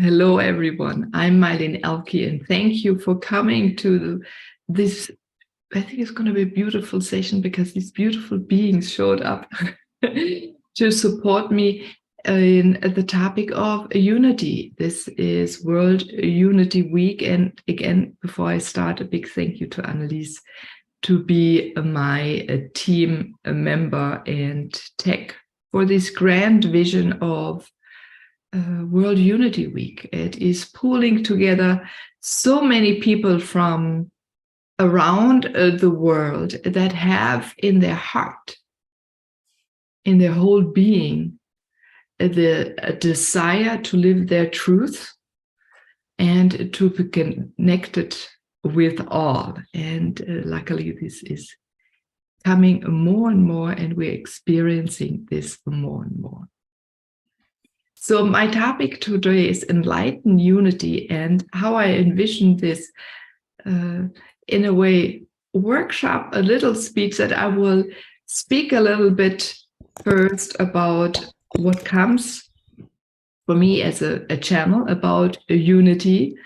Hello, everyone. I'm Meilin Ehlke, and thank you for coming to this. I think it's going to be a beautiful session because these beautiful beings showed up to support me in the topic of unity. This is World Unity Week. And again, before I start, a big thank you to Annelies to be my team member and tech for this grand vision of World Unity Week. It is pulling together so many people from around the world that have in their heart, in their whole being, the desire to live their truth and to be connected with all. And luckily this is coming more and more, and we're experiencing this more and more. So my topic today is enlightened unity, and how I envision this in a way workshop, a little speech that I will speak a little bit first about what comes for me as a channel about a unity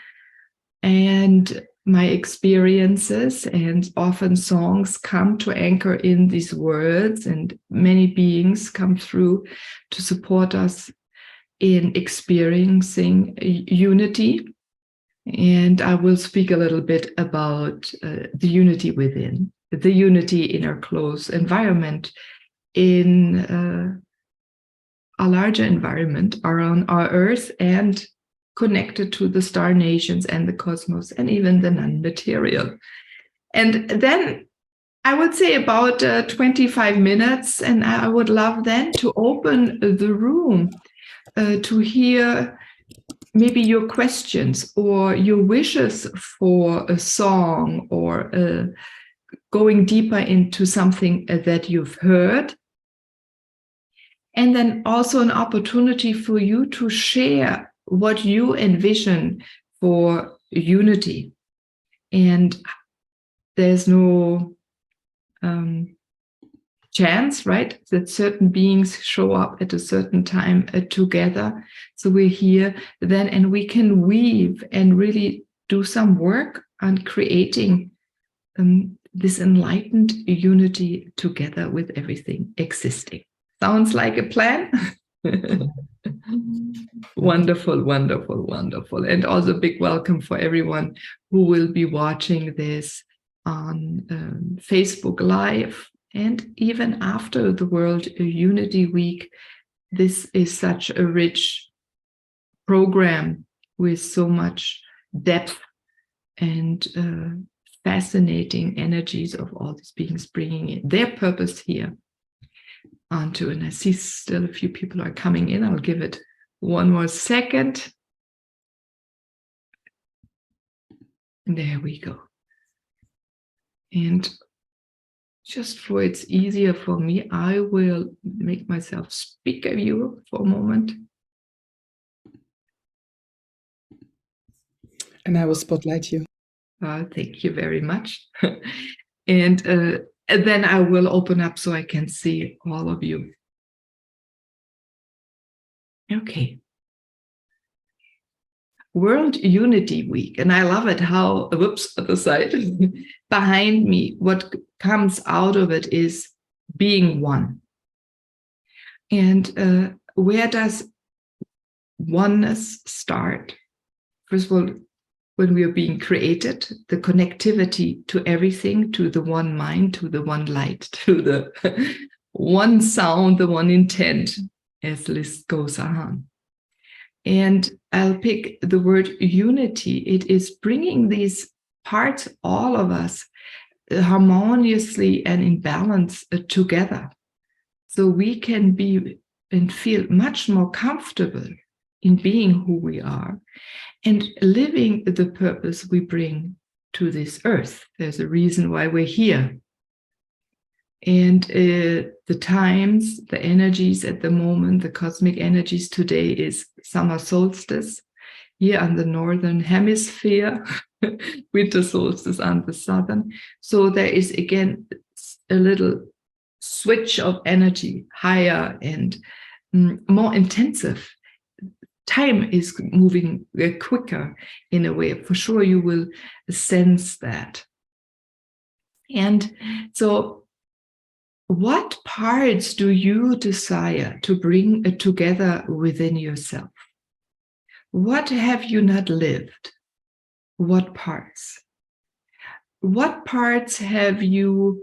and my experiences, and often songs come to anchor in these words, and many beings come through to support us in experiencing unity. And I will speak a little bit about the unity within, the unity in our close environment, in a larger environment around our Earth, and connected to the star nations and the cosmos and even the non-material. And then I would say about 25 minutes, and I would love then to open the room to hear maybe your questions or your wishes for a song, or going deeper into something that you've heard. And then also an opportunity for you to share what you envision for unity. And there's no chance, right, that certain beings show up at a certain time together. So we're here then, and we can weave and really do some work on creating this enlightened unity together with everything existing. Sounds like a plan? Wonderful, wonderful, wonderful. And also a big welcome for everyone who will be watching this on Facebook Live. And even after the World Unity Week, this is such a rich program with so much depth and fascinating energies of all these beings bringing in their purpose here onto. And I see still a few people are coming in. I'll give it one more second. There we go. And just for it's easier for me, I will make myself speaker viewer for a moment. And I will spotlight you. Thank you very much. And then I will open up so I can see all of you. Okay. World Unity Week. And I love it how, whoops, other side, behind me, what comes out of it is being one. And where does oneness start? First of all, when we are being created, the connectivity to everything, to the one mind, to the one light, to the one sound, the one intent, as the list goes on. And I'll pick the word unity. It is bringing these parts, all of us, harmoniously and in balance together. So we can be and feel much more comfortable in being who we are and living the purpose we bring to this earth. There's a reason why we're here. And the times, the energies at the moment, the cosmic energies today is summer solstice here on the northern hemisphere, winter solstice on the southern. So there is again a little switch of energy, higher and more intensive. time is moving quicker in a way. For sure, you will sense that. And so what parts do you desire to bring together within yourself? What have you not lived? What parts? What parts have you,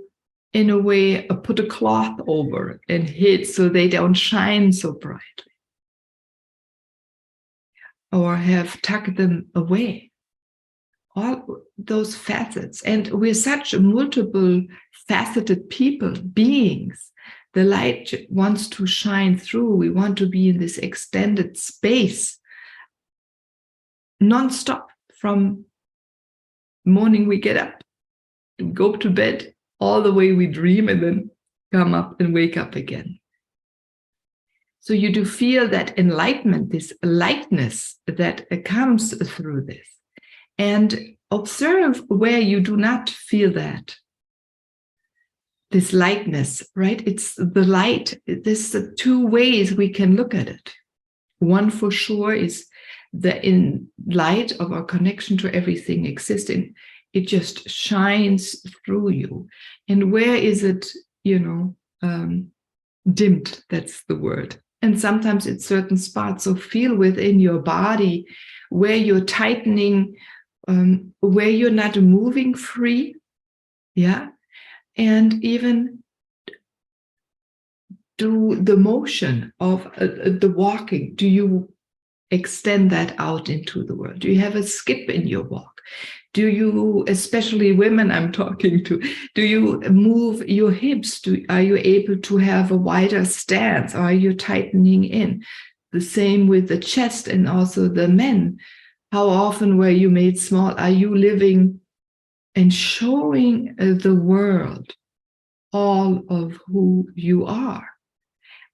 in a way, put a cloth over and hid so they don't shine so brightly? Or have tucked them away? All those facets. And we're such multiple faceted people, beings. The light wants to shine through. We want to be in this extended space, non-stop, from morning we get up, go to bed, all the way we dream, and then come up and wake up again. So you do feel that enlightenment, this lightness that comes through this. And observe where you do not feel that. This lightness, right? It's the light. There's the two ways we can look at it. One for sure is the in light of our connection to everything existing. It just shines through you. And where is it, dimmed? That's the word. And sometimes it's certain spots. So feel within your body where you're tightening, where you're not moving free, yeah, and even do the motion of the walking. Do you extend that out into the world? Do you have a skip in your walk? Do you, especially women I'm talking to, do you move your hips? Are you able to have a wider stance? Or are you tightening in? The same with the chest and also the men. How often were you made small? Are you living and showing the world all of who you are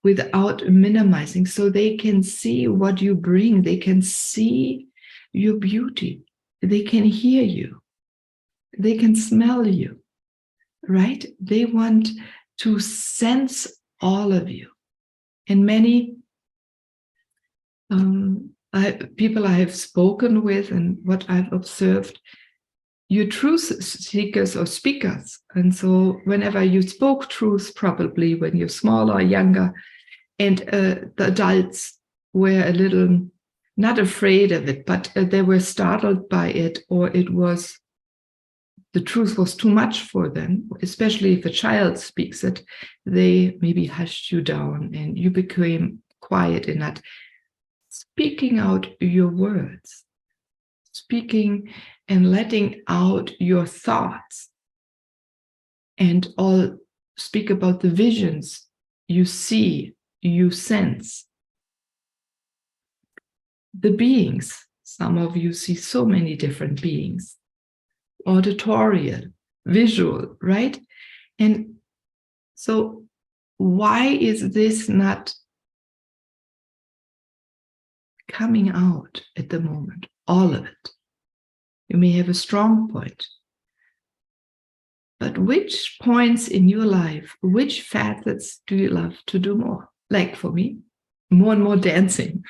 without minimizing, so they can see what you bring? They can see your beauty. They can hear you. They can smell you, right? They want to sense all of you. And many people I have spoken with and what I've observed, you're truth seekers or speakers. And so whenever you spoke truth, probably when you're smaller or younger, and the adults were a little not afraid of it, but they were startled by it, or it was, the truth was too much for them, especially if a child speaks it, they maybe hushed you down and you became quiet in that. Speaking out your words, speaking and letting out your thoughts, and all speak about the visions you see, you sense. The beings, some of you see so many different beings, auditorial, visual, right? And so why is this not coming out at the moment? All of it. You may have a strong point, but which points in your life, which facets do you love to do more? Like for me, more and more dancing.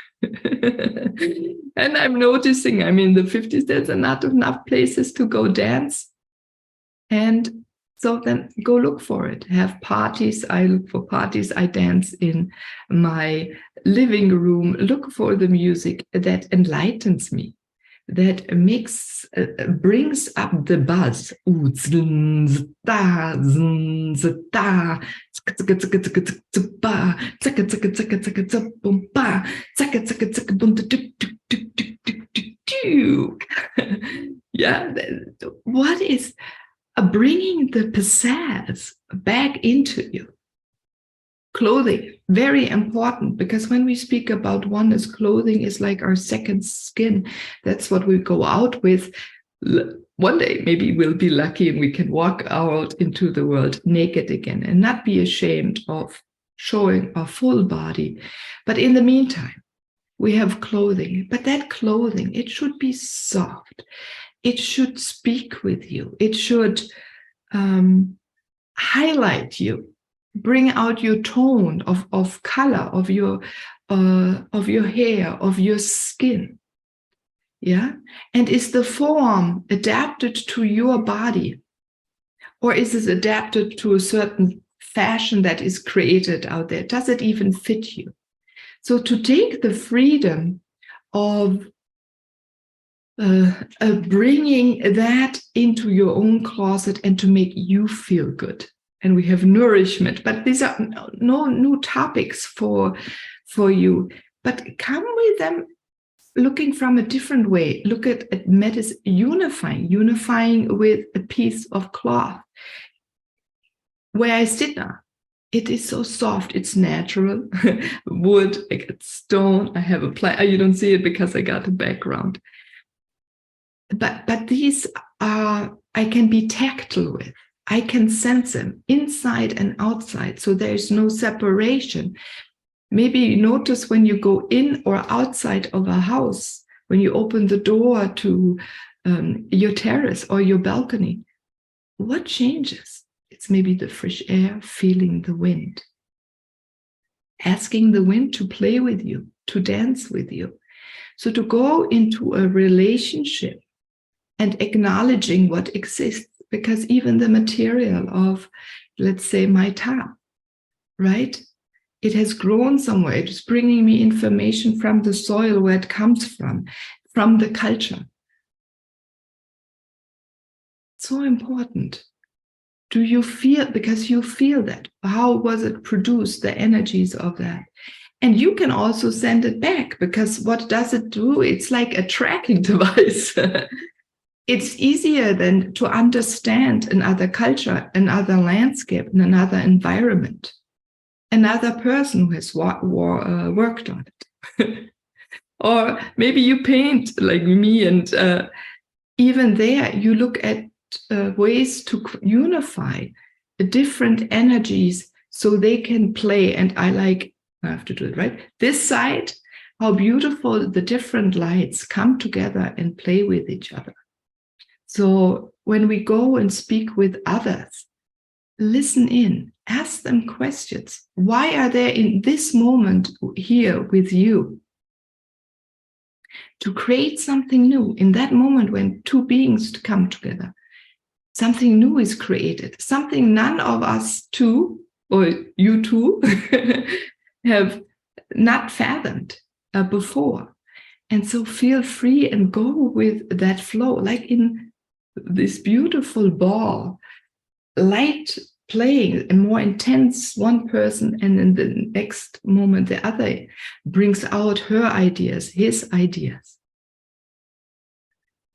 And I'm noticing, I'm in the 50s, there's not enough places to go dance. And so then go look for it. Have parties. I look for parties. I dance in my living room. Look for the music that enlightens me, that brings up the buzz. Yeah, what is bringing the pizzazz back into you? Clothing, very important, because when we speak about oneness, clothing is like our second skin. That's what we go out with. One day, maybe we'll be lucky and we can walk out into the world naked again and not be ashamed of showing our full body. But in the meantime, we have clothing. But that clothing, it should be soft. It should speak with you. It should highlight you, bring out your tone of color, of your of your hair, of your skin. Yeah. And is the form adapted to your body? Or is it adapted to a certain fashion that is created out there? Does it even fit you? So to take the freedom of bringing that into your own closet and to make you feel good. And we have nourishment, but these are no new topics for you, but come with them looking from a different way. Look at medicine, unifying with a piece of cloth. Where I sit now, it is so soft, it's natural. Wood, I got stone, I have a plant. You don't see it because I got a background. But these are, I can be tactile with. I can sense them inside and outside, so there's no separation. Maybe you notice when you go in or outside of a house, when you open the door to your terrace or your balcony, what changes? It's maybe the fresh air, feeling the wind, asking the wind to play with you, to dance with you. So to go into a relationship and acknowledging what exists, because even the material of, let's say, my tap, right? It has grown somewhere. It's bringing me information from the soil where it comes from the culture. So important. Do you feel, because you feel that, how was it produced, the energies of that? And you can also send it back, because what does it do? It's like a tracking device. It's easier than to understand another culture, another landscape, and another environment, another person who has worked on it. Or maybe you paint like me, and even there you look at ways to unify the different energies so they can play. And I have to do it right. This side, how beautiful the different lights come together and play with each other. So when we go and speak with others, listen in, ask them questions. Why are they in this moment here with you? To create something new in that moment when two beings come together. Something new is created, something none of us two, or you two, have not fathomed before. And so feel free and go with that flow, like in this beautiful ball, light playing and more intense one person, and in the next moment the other brings out her ideas, his ideas.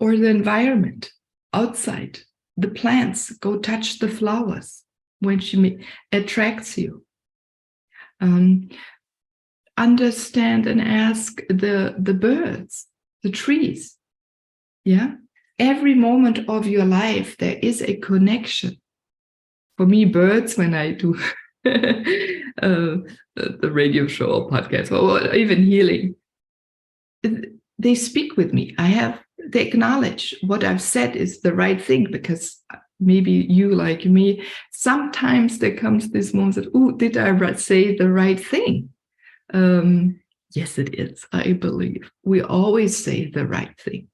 Or the environment outside. The plants, go touch the flowers when she attracts you. Understand and ask the birds, the trees. Yeah, every moment of your life there is a connection. For me, birds, when I do the radio show or podcast or even healing, they speak with me. They acknowledge what I've said is the right thing, because maybe you, like me, sometimes there comes this moment that, oh, did I say the right thing? Yes, it is, I believe. We always say the right thing.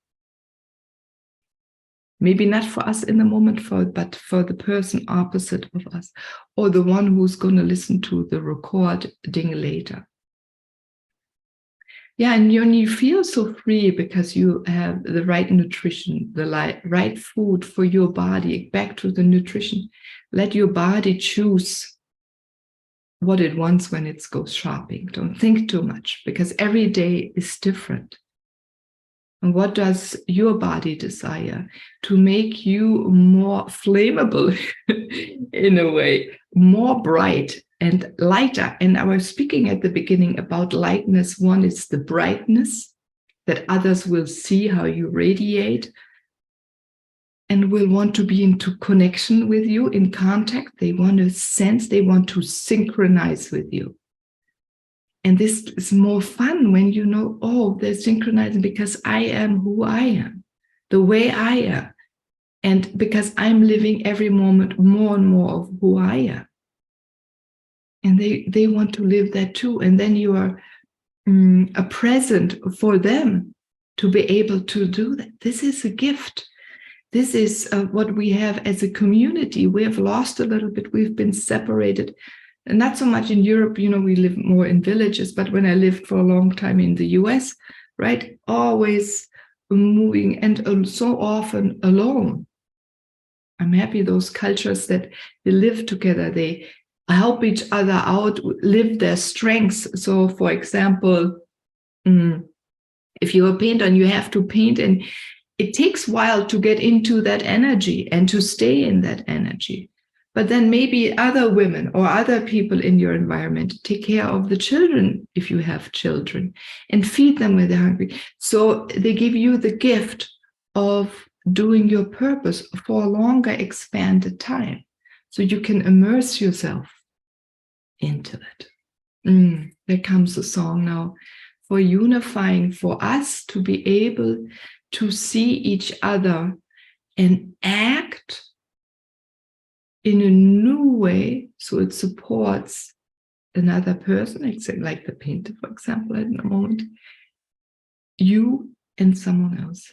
Maybe not for us in the moment, but for the person opposite of us, or the one who's going to listen to the recording later. Yeah, and when you feel so free because you have the right nutrition, the right food for your body, back to the nutrition, let your body choose what it wants when it goes shopping. Don't think too much, because every day is different. And what does your body desire? To make you more flammable in a way, more bright and lighter. And I was speaking at the beginning about lightness. One is the brightness, that others will see how you radiate and will want to be into connection with you, in contact. They want to sense, they want to synchronize with you. And this is more fun when you know, oh, they're synchronizing because I am who I am, the way I am. And because I'm living every moment more and more of who I am. And they want to live that too. And then you are a present for them to be able to do that. This is a gift. This is what we have as a community. We have lost a little bit. We've been separated. And not so much in Europe, you know, we live more in villages. But when I lived for a long time in the US, right, always moving and so often alone. I'm happy those cultures that they live together, they help each other out, live their strengths. So, for example, if you're a painter and you have to paint, and it takes a while to get into that energy and to stay in that energy. But then maybe other women or other people in your environment take care of the children if you have children and feed them when they're hungry. So they give you the gift of doing your purpose for a longer expanded time. So you can immerse yourself into it. There comes a song now for unifying, for us to be able to see each other and act in a new way, so it supports another person, like the painter, for example, at the moment, you and someone else.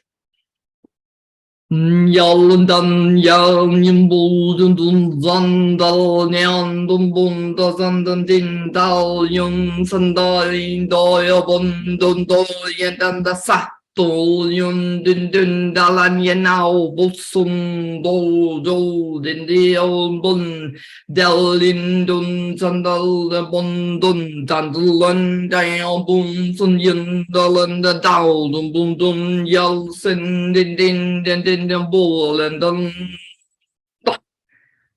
Yalından yalın buldun zandal neon dun da zandan din dal yun sandal doya bundun do yendan da sa Tol yun dün dalan yenau bulsun do din diol bun delin dun sandal bundun dandulun dayo bun sun yun dalan da dal dun yal sin din bull dun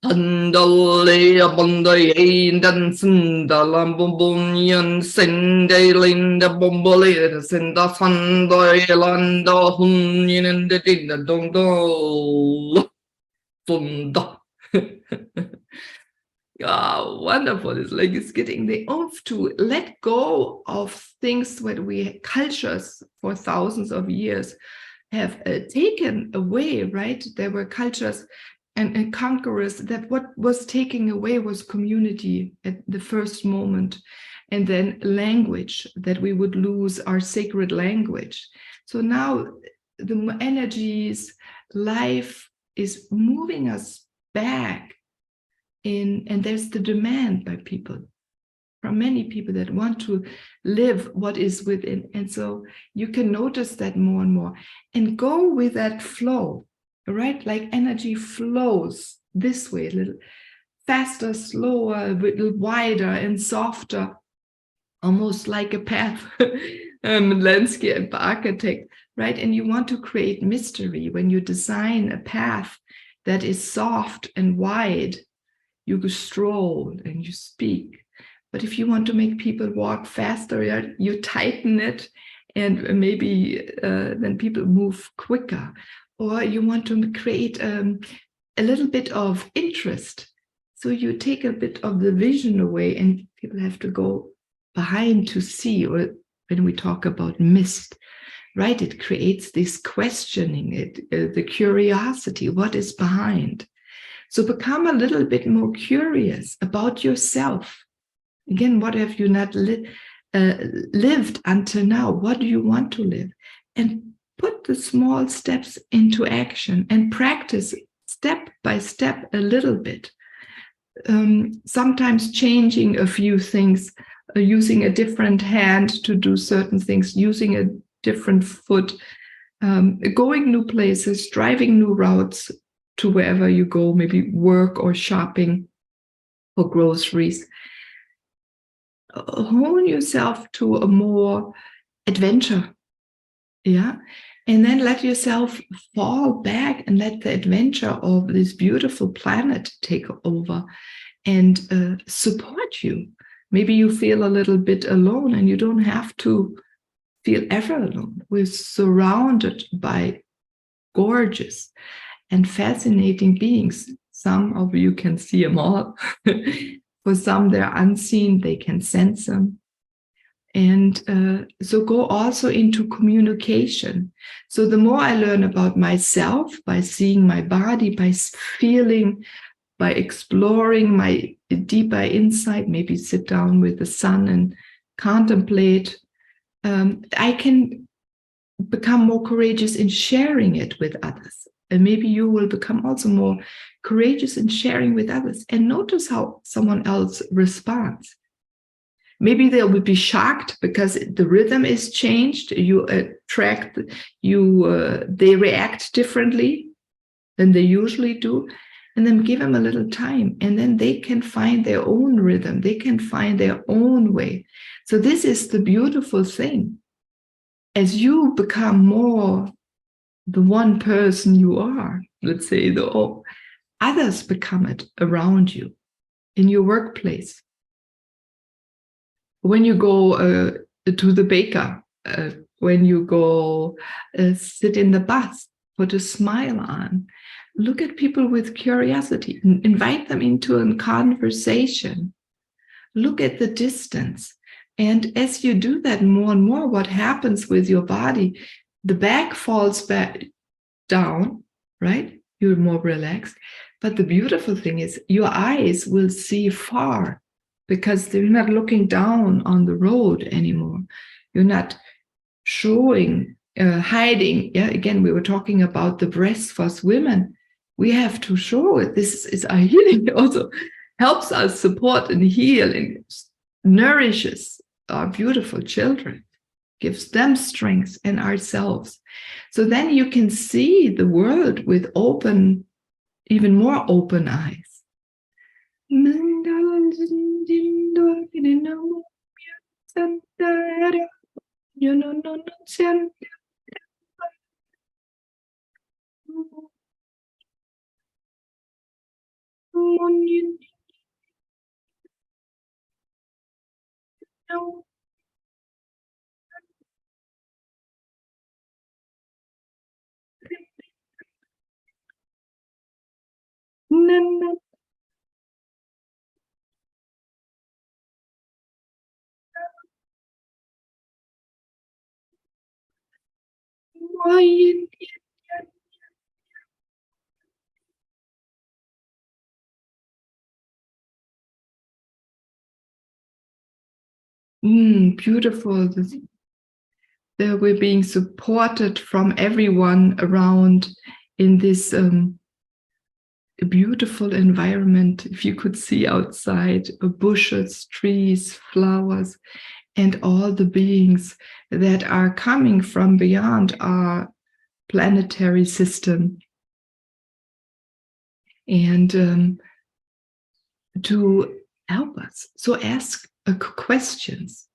Handali abundai dan sendalam bumbun yan sendai linda bumbali senda sandai landa hun yin the din dong do sunda. Yeah, wonderful. It's like it's getting the oomph to let go of things that we cultures for thousands of years have taken away, right? There were cultures and conquerors that what was taken away was community at the first moment, and then language, that we would lose our sacred language. So now the energies, life is moving us back in, and there's the demand by people, from many people that want to live what is within. And so you can notice that more and more and go with that flow. Right, like energy flows this way, a little faster, slower, a little wider and softer, almost like a path, landscape architect, right? And you want to create mystery when you design a path that is soft and wide. You stroll and you speak. But if you want to make people walk faster, you tighten it, and maybe then people move quicker. Or you want to create a little bit of interest. So you take a bit of the vision away and people have to go behind to see. Or when we talk about mist, right? It creates this questioning, the curiosity, what is behind. So become a little bit more curious about yourself. Again, what have you not lived until now? What do you want to live? And put the small steps into action and practice step by step a little bit. Sometimes changing a few things, using a different hand to do certain things, using a different foot, going new places, driving new routes to wherever you go, maybe work or shopping or groceries. Hone yourself to a more adventure. Yeah. And then let yourself fall back and let the adventure of this beautiful planet take over and support you. Maybe you feel a little bit alone, and you don't have to feel ever alone. We're surrounded by gorgeous and fascinating beings. Some of you can see them all. For some, they're unseen, they can sense them. And so go also into communication. So the more I learn about myself, by seeing my body, by feeling, by exploring my deeper insight, maybe sit down with the sun and contemplate I can become more courageous in sharing it with others. And maybe you will become also more courageous in sharing with others, and notice how someone else responds. Maybe they will be shocked because the rhythm is changed. You attract, they react differently than they usually do. And then give them a little time, and then they can find their own rhythm. They can find their own way. So this is the beautiful thing. As you become more the one person you are, let's say, others become it around you, in your workplace. When you go to the baker, when you go sit in the bus, put a smile on. Look at people with curiosity, invite them into a conversation. Look at the distance. And as you do that more and more, what happens with your body? The back falls back down, right? You're more relaxed. But the beautiful thing is your eyes will see far, because they're not looking down on the road anymore. You're not showing, hiding. Yeah, again, we were talking about the breath for us women. We have to show it. This is our healing. It also helps us support and heal and nourishes our beautiful children, gives them strength and ourselves. So then you can see the world with open, even more open eyes. Beautiful. We're being supported from everyone around in this beautiful environment. If you could see outside, bushes, trees, flowers, and all the beings that are coming from beyond our planetary system. And to help us. So ask questions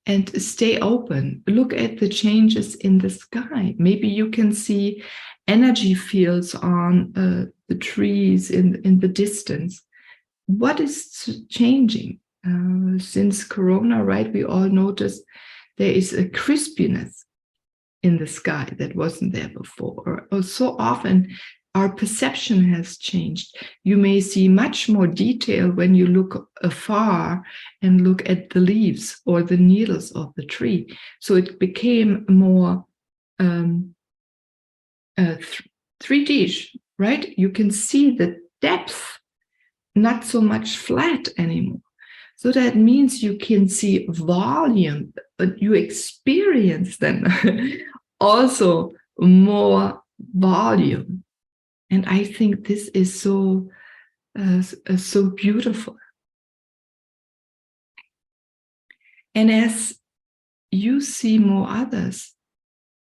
and stay open. Look at the changes in the sky. Maybe you can see energy fields on the trees in the distance. What is changing? Since Corona, right, we all notice there is a crispiness in the sky that wasn't there before. Or so often our perception has changed. You may see much more detail when you look afar and look at the leaves or the needles of the tree. So it became more 3D, right? You can see the depth, not so much flat anymore. So that means you can see volume, but you experience then also more volume. And I think this is so beautiful. And as you see more others,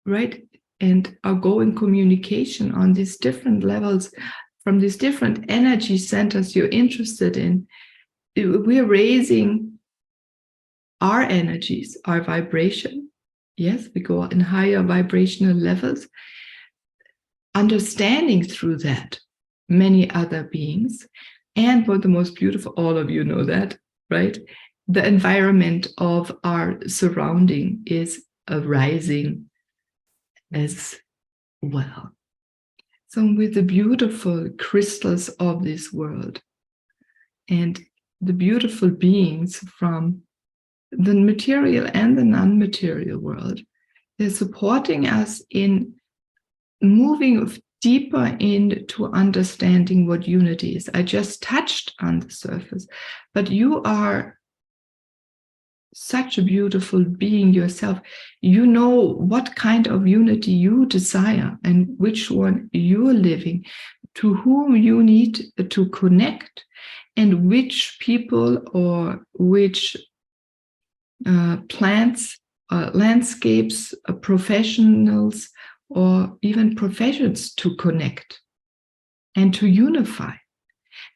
right, and are going communication on these different levels, from these different energy centers you're interested in, we're raising our energies, our vibration. Yes, we go in higher vibrational levels, understanding through that many other beings. And what the most beautiful, all of you know that, right? The environment of our surrounding is arising as well. So with the beautiful crystals of this world and the beautiful beings from the material and the non-material world, they're supporting us in moving deeper into understanding what unity is. I just touched on the surface, but you are such a beautiful being yourself. You know what kind of unity you desire and which one you're living, to whom you need to connect, and which people or which plants, landscapes, professionals, or even professions to connect and to unify.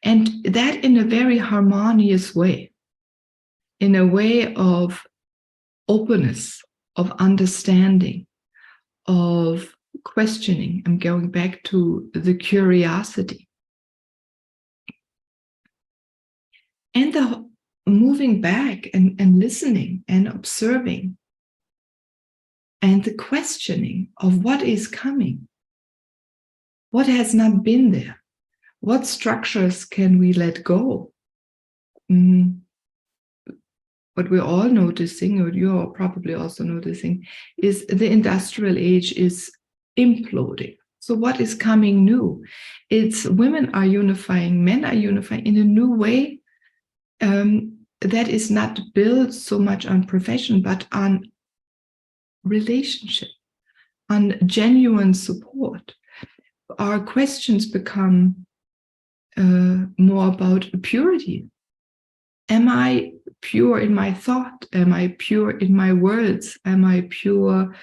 And that in a very harmonious way, in a way of openness, of understanding, of questioning. I'm going back to the curiosity. And the moving back and listening and observing. And the questioning of what is coming. What has not been there? What structures can we let go? What we're all noticing, or you're probably also noticing, is the industrial age is imploding. So what is coming new? It's women are unifying, men are unifying in a new way that is not built so much on profession, but on relationship, on genuine support. Our questions become more about purity. Am I pure in my thought? Am I pure in my words? Am I pure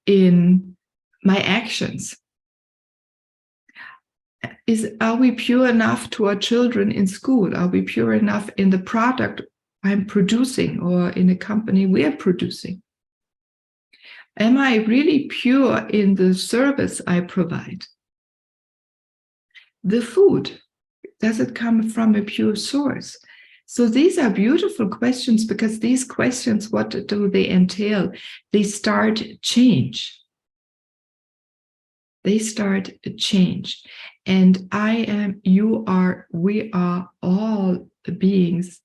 in my actions? Are we pure enough to our children in school? Are we pure enough in the product I'm producing or in a company we are producing? Am I really pure in the service I provide? The food, does it come from a pure source? So these are beautiful questions, because these questions, what do they entail? They start change. They start a change. And I am, you are, we are all beings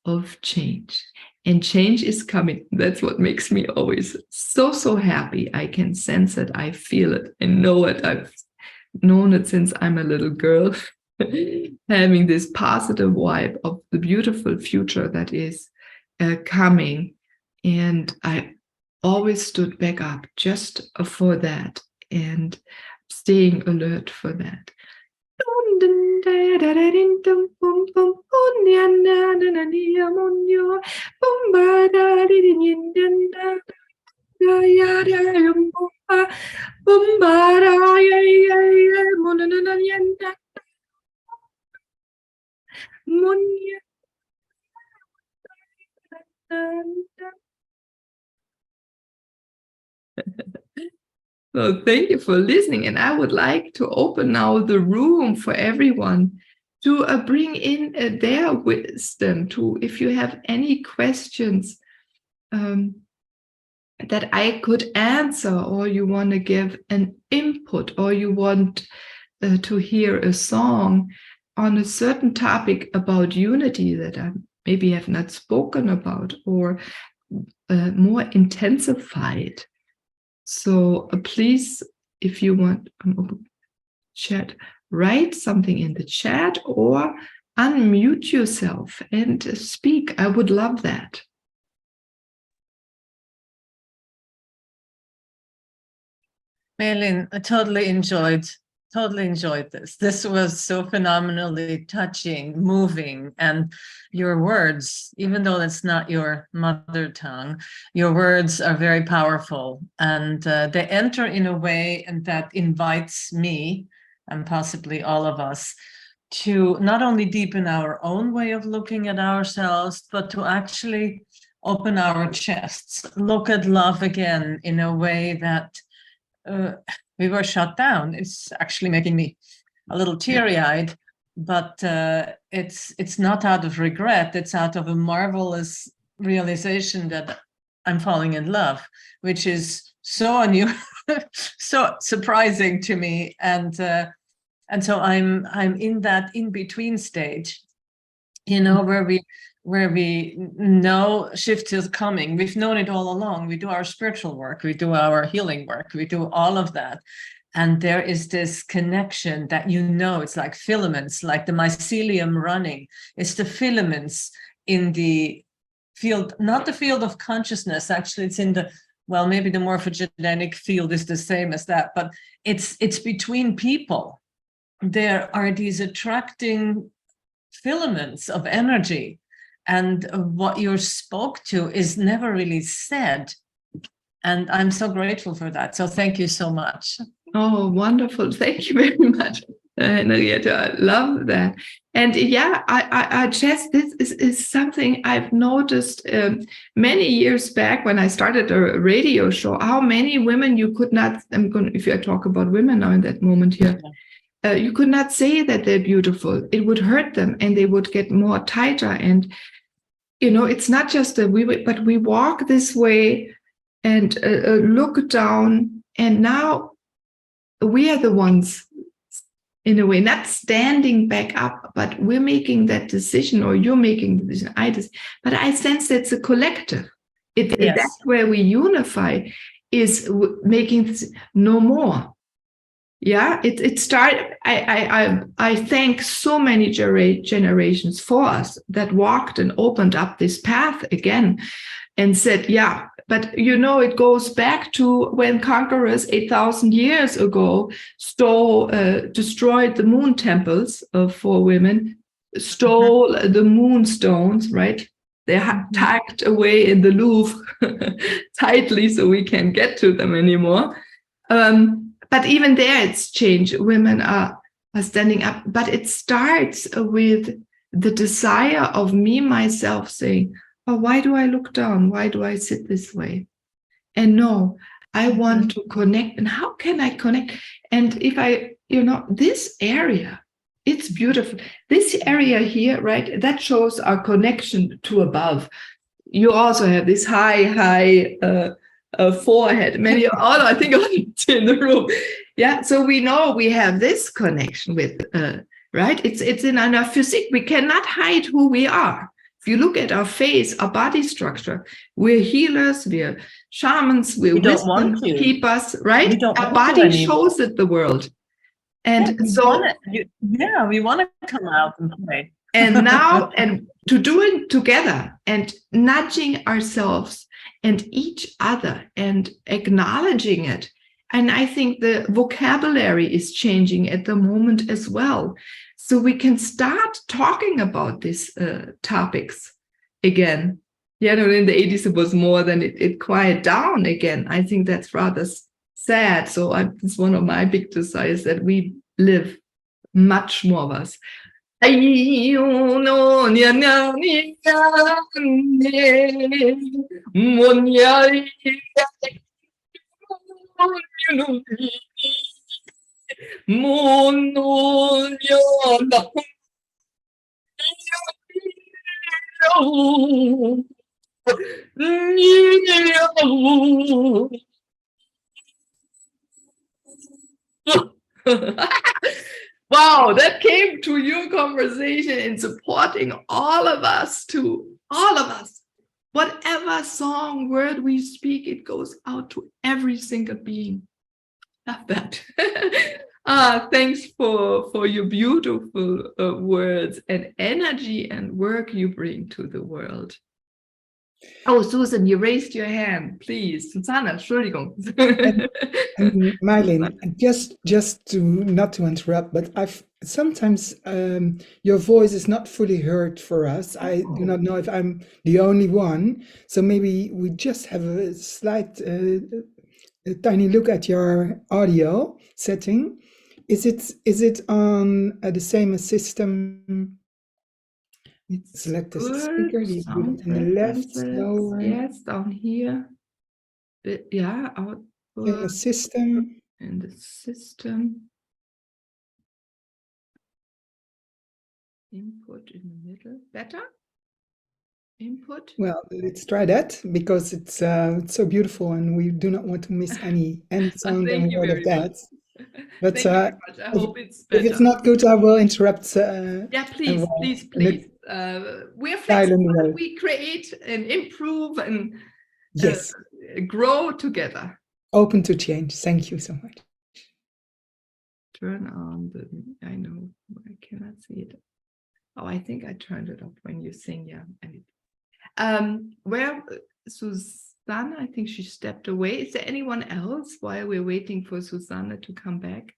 of change. And change is coming. That's what makes me always so happy. I can sense it. I feel it. I know it. I've known it since I'm a little girl. Having this positive vibe of the beautiful future that is coming. And I always stood back up just for that and staying alert for that. So thank you for listening, and I would like to open now the room for everyone to bring in their wisdom, to, if you have any questions that I could answer, or you want to give an input, or you want to hear a song on a certain topic about unity that I maybe have not spoken about, or more intensified. So please, if you want chat, write something in the chat or unmute yourself and speak. I would love that. Meilin, I totally enjoyed this. This was so phenomenally touching, moving, and your words, even though it's not your mother tongue, your words are very powerful, and they enter in a way and that invites me, and possibly all of us, to not only deepen our own way of looking at ourselves, but to actually open our chests, look at love again in a way that we were shut down. It's actually making me a little teary-eyed, but it's not out of regret. It's out of a marvelous realization that I'm falling in love, which is so new, so surprising to me. And so I'm in that in-between stage, you know, where we know shift is coming. We've known it all along. We do our spiritual work, we do our healing work, we do all of that. And there is this connection that, you know, it's like filaments, like the mycelium running. It's the filaments in the field, not the field of consciousness. Actually, it's in the, well, maybe the morphogenetic field is the same as that, but it's between people. There are these attracting filaments of energy, and what you're spoke to is never really said. And I'm so grateful for that. So thank you so much. Oh, wonderful. Thank you very much, Henrietta. I love that. And yeah, I just, this is something I've noticed many years back when I started a radio show, how many women you could not, if I talk about women now in that moment here, you could not say that they're beautiful. It would hurt them and they would get more tighter. And, you know, it's not just that but we walk this way and look down, and now we are the ones, in a way, not standing back up, but we're making that decision, or you're making the decision. But I sense that's a collective. Yes. That's where we unify, is making this no more. Yeah, it started. I thank so many generations for us that walked and opened up this path again, and said, yeah. But, you know, it goes back to when conquerors 8,000 years ago destroyed the moon temples for women, stole the moonstones, right? They're tucked away in the Louvre tightly so we can't get to them anymore. But even there, it's changed. Women are standing up. But it starts with the desire of me, myself, saying, oh, why do I look down? Why do I sit this way? And no, I want to connect. And how can I connect? And if I, you know, this area, it's beautiful. This area here, right, that shows our connection to above. You also have this high forehead. Many, I think in the room. Yeah, so we know we have this connection with, right? It's in our physique. We cannot hide who we are. If you look at our face, our body structure, we're healers, we're shamans, we're wisdom keepers, right? Our body shows it the world. And we want to come out and play. And now, and to do it together and nudging ourselves and each other and acknowledging it. And I think the vocabulary is changing at the moment as well. So we can start talking about these topics again. Yeah, no, in the 80s it was more than it quieted down again. I think that's rather sad. So it's one of my big desires that we live much more of us. Wow, that came to your conversation in supporting all of us, Whatever song, word we speak, it goes out to every single being. Love that. Thanks for your beautiful words and energy and work you bring to the world. Oh, Susan, you raised your hand, please. Susanna, Entschuldigung. And Meilin, just to not to interrupt, but I've sometimes your voice is not fully heard for us. I do not know if I'm the only one. So maybe we just have a slight, a tiny look at your audio setting. Is it on the same system? Select the speaker, you put it in the left, lower. Yes, down here. Yeah, output. In the system. In the system. Input in the middle. Better? Input? Well, let's try that, because it's so beautiful and we do not want to miss any sound and word of that. But Thank you very much. I hope it's better. If it's not good, I will interrupt. Yeah, please. We're flexible. We create and improve and yes, grow together. Open to change. Thank you so much. Turn on the, I know, I cannot see it. Oh, I think I turned it up when you sing, yeah. Where Susanna, I think she stepped away. Is there anyone else while we're waiting for Susanna to come back?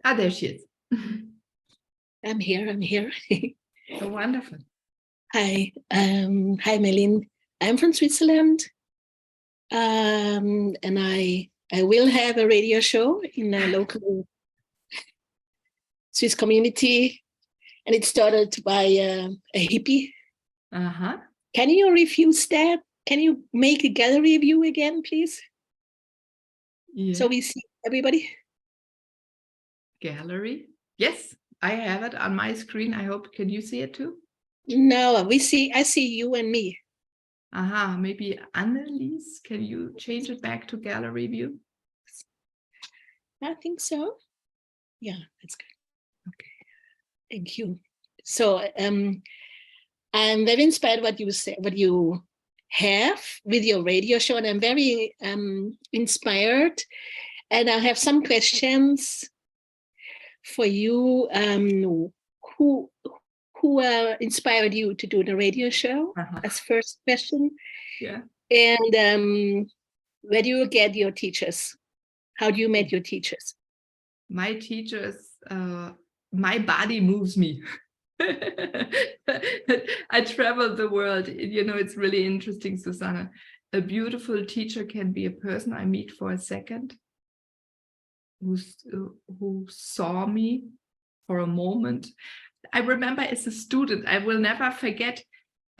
Ah, there she is. I'm here. Oh, wonderful. Hi, Meilin. I'm from Switzerland, and I will have a radio show in a local Swiss community, and it started by a hippie. Uh-huh. Can you refuse that? Can you make a gallery view again, please? Yeah. So we see everybody. Gallery. Yes, I have it on my screen. I hope, can you see it too? No, I see you and me. Aha, maybe Annelies, can you change it back to gallery view? I think so. Yeah, that's good. Okay. Thank you. So I'm very inspired what you say, what you have with your radio show, and I'm very inspired. And I have some questions for you. Who inspired you to do the radio show? As first question. Yeah. And where do you get your teachers? How do you meet your teachers? My teachers, my body moves me. I travel the world. You know, it's really interesting, Susanna. A beautiful teacher can be a person I meet for a second, who saw me for a moment. I remember as a student, I will never forget,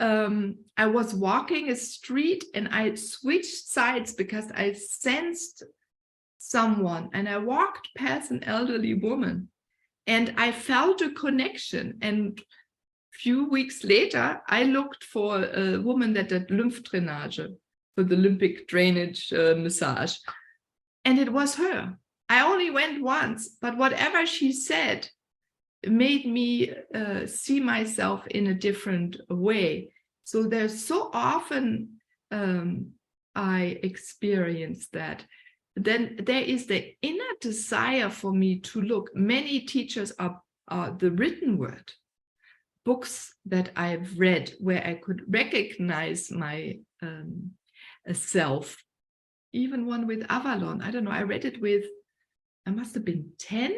I was walking a street and I switched sides because I sensed someone, and I walked past an elderly woman and I felt a connection. And a few weeks later, I looked for a woman that did lymph drainage, for the lymphic drainage massage. And it was her. I only went once, but whatever she said made me see myself in a different way. So there's so often I experience that. Then there is the inner desire for me to look. Many teachers are the written word, books that I've read where I could recognize my self. Even one with Avalon, I don't know, I read it with, I must have been 10.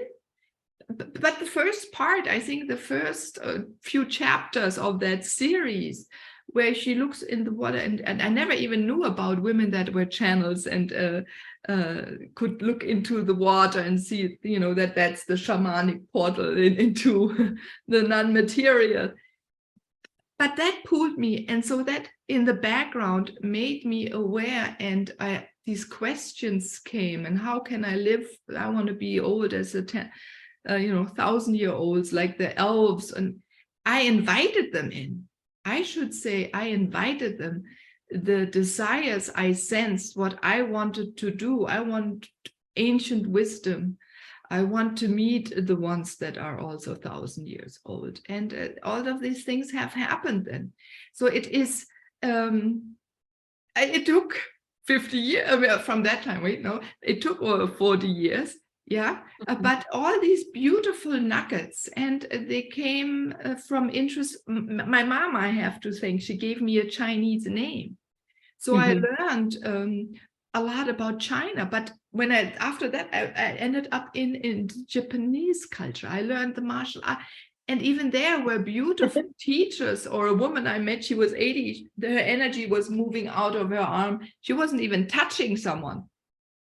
But the first part, I think the first few chapters of that series, where she looks in the water, and I never even knew about women that were channels and could look into the water and see, you know, that's the shamanic portal into the non-material. But that pulled me, and so that in the background made me aware, and these questions came, and how can I live? I want to be old as a 1,000-year-olds like the elves, and I invited them in. I should say I invited them. The desires I sensed, what I wanted to do. I want ancient wisdom. I want to meet the ones that are also 1,000 years old. And all of these things have happened then. So it is, it took 50 years from that time, wait, no, it took over 40 years. Yeah, but all these beautiful nuggets, and they came from interest. My mom, I have to think, she gave me a Chinese name. So I learned a lot about China. But when after that, I ended up in Japanese culture. I learned the martial art. And even there were beautiful teachers, or a woman I met, she was 80. Her energy was moving out of her arm. She wasn't even touching someone.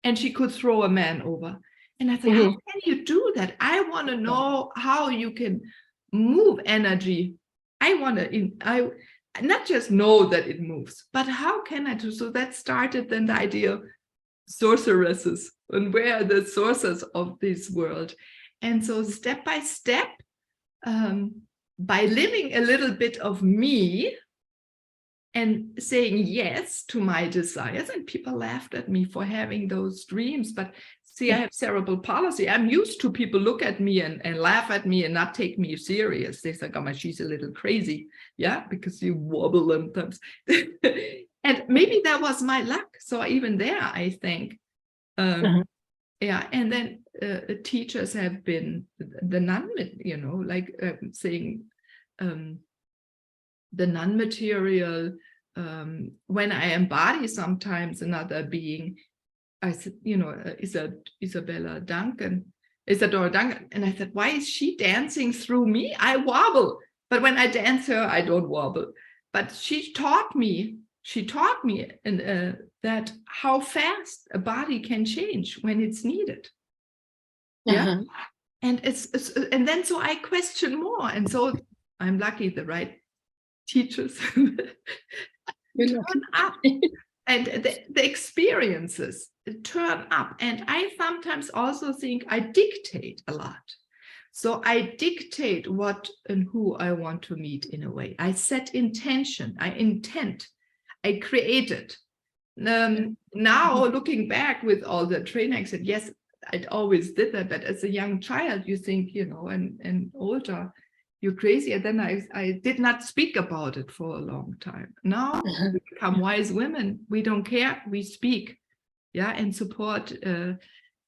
And she could throw a man over. And I thought, how can you do that? I want to know how you can move energy. I want to, not just know that it moves, but how can I do? So that started then the idea of sorceresses, and where are the sources of this world? And so step by step, by living a little bit of me and saying yes to my desires, and people laughed at me for having those dreams, but see, I have cerebral palsy. I'm used to people look at me and laugh at me and not take me serious. They say, oh, she's a little crazy. Yeah, because you wobble sometimes. And maybe that was my luck. So even there, I think, yeah. And then teachers have been the nun, you know, like saying, the non-material. When I embody sometimes another being, I said, you know, Isadora Duncan, and I said, why is she dancing through me? I wobble, but when I dance her, I don't wobble. But she taught me and that how fast a body can change when it's needed. Yeah, and and then so I question more, and so I'm lucky the right teachers turn up, and the experiences turn up. And I sometimes also think I dictate a lot. So I dictate what and who I want to meet in a way. I set intention, I create it. Now looking back with all the training, I said, yes, I always did that, but as a young child, you think, you know, and older, you're crazy. And then I did not speak about it for a long time. Now we become wise women. We don't care. We speak, yeah, and support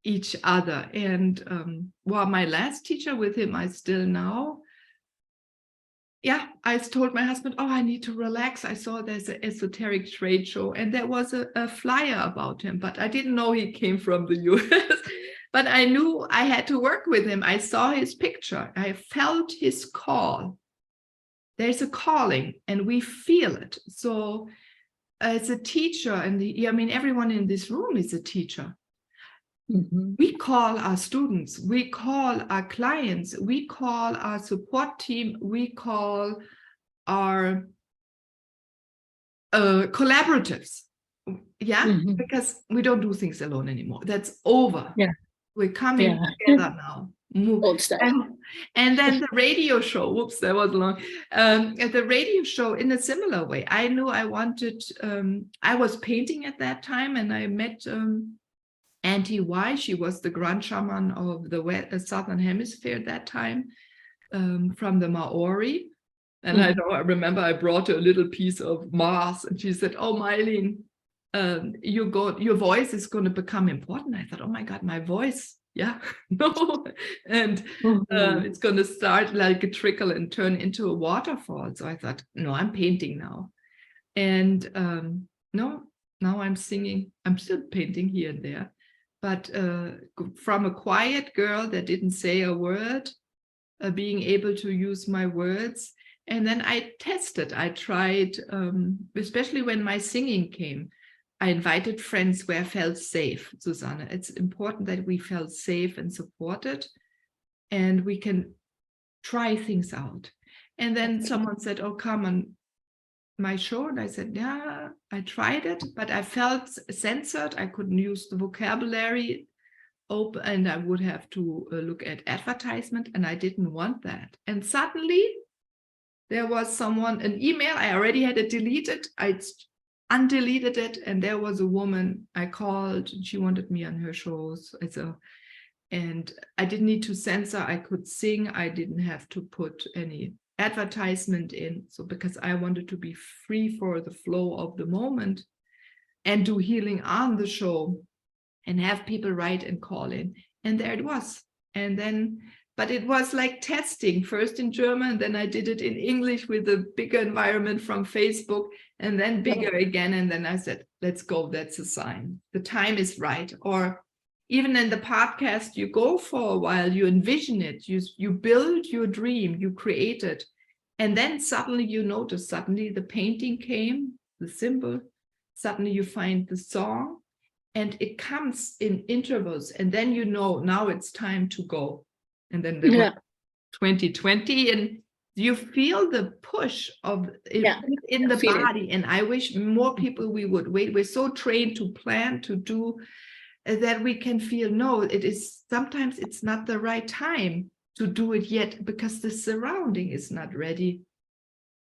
each other. And well, my last teacher, with him, I still now. Yeah, I told my husband, oh, I need to relax. I saw there's an esoteric trade show, and there was a flyer about him, but I didn't know he came from the US. But I knew I had to work with him. I saw his picture. I felt his call. There's a calling, and we feel it. So as a teacher, and I mean, everyone in this room is a teacher. We call our students, we call our clients, we call our support team, we call our collaboratives. Yeah, because we don't do things alone anymore. That's over. Yeah, we're coming together now. Old style. And then the radio show. Whoops, that was long. The radio show in a similar way. I knew I wanted. I was painting at that time, and I met. Auntie Y, she was the grand shaman of the Southern Hemisphere at that time, from the Maori. And I remember I brought her a little piece of Mars, and she said, oh, Meilin, your voice is going to become important. I thought, oh my God, my voice, yeah, no. And it's going to start like a trickle and turn into a waterfall. So I thought, no, I'm painting now. And no, now I'm singing. I'm still painting here and there. But from a quiet girl that didn't say a word, being able to use my words. And then I tested, I tried, especially when my singing came, I invited friends where I felt safe, Susanne. It's important that we felt safe and supported, and we can try things out. And then someone said, oh, come on my show. And I said, yeah, I tried it, but I felt censored. I couldn't use the vocabulary open, and I would have to look at advertisement, and I didn't want that. And suddenly there was an email. I already had it deleted. I undeleted it, and there was a woman I called, and she wanted me on her shows. And I didn't need to censor. I could sing. I didn't have to put any advertisement in. So because I wanted to be free for the flow of the moment and do healing on the show and have people write and call in. And there it was. And then, but it was like testing, first in German, then I did it in English with a bigger environment from Facebook, and then bigger again. And then I said, let's go, that's a sign. The time is right. Or even in the podcast, you go for a while, you envision it, you build your dream, you create it. And then suddenly you notice, suddenly the painting came, the symbol, suddenly you find the song, and it comes in intervals. And then you know, now it's time to go. And then there was 2020, and you feel the push of it in the body. And I wish more people we would wait. We're so trained to plan, to do, that we can feel, no, it is, sometimes it's not the right time to do it yet, because the surrounding is not ready,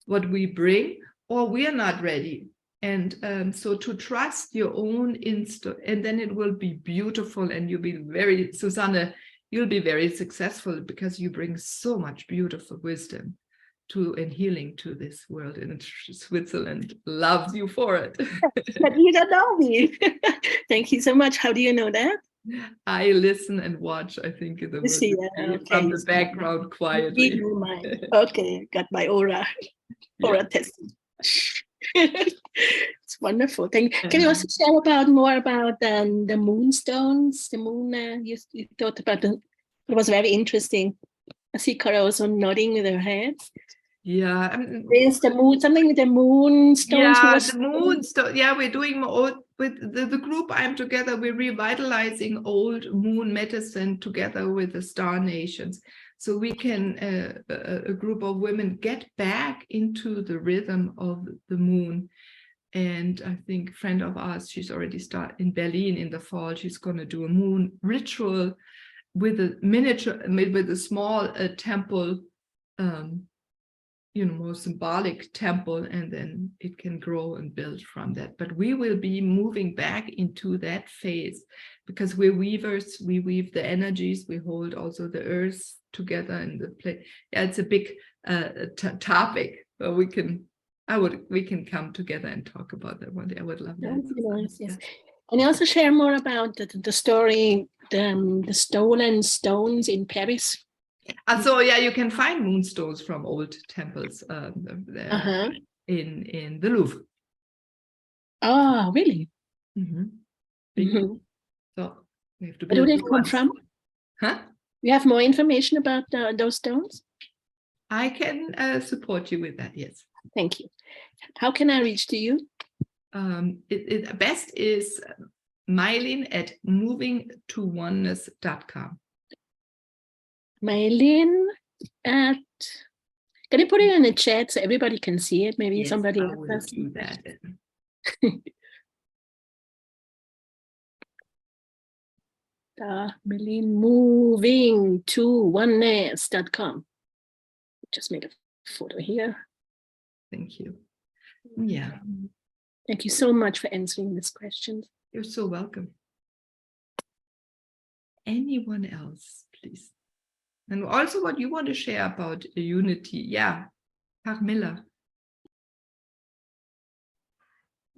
what we bring, or we are not ready. And so to trust your own instinct, and then it will be beautiful, and you'll be very, Susanne, you'll be very successful, because you bring so much beautiful wisdom and healing to this world, and Switzerland loves you for it. But you don't know me. Thank you so much. How do you know that? I listen and watch, I think, from the background quietly. Okay, got my aura. or a test. It's wonderful. Can you also share more about the moonstones? The moon, you thought about it was very interesting. I see Cara also nodding with her head. Yeah, There's the moon, something with the moonstones. Yeah, the moonstone. Yeah, we're doing with the group I'm together. We're revitalizing old moon medicine together with the Star Nations, so we can a group of women get back into the rhythm of the moon. And I think a friend of ours, she's already started in Berlin in the fall. She's going to do a moon ritual with a miniature, with a small temple. More symbolic temple, and then it can grow and build from that. But we will be moving back into that phase because we're weavers. We weave the energies. We hold also the earth together in the place. Yeah, it's a big topic. But we can come together and talk about that one day. I would love that. Nice, yes. Can you also share more about the story, the stolen stones in Paris? So yeah, you can find moonstones from old temples there in the Louvre. Oh, really? So we have to. Where do they come from? Huh? You have more information about those stones? I can support you with that. Yes. Thank you. How can I reach to you? Best is Meilin at movingtooneness.com. Meilin at, can you put it in the chat so everybody can see it? Maybe somebody else will do that. Meilin, movingtooneness.com. Just made a photo here. Thank you. Yeah. Thank you so much for answering these questions. You're so welcome. Anyone else, please? And also what you want to share about unity. Yeah, Camilla.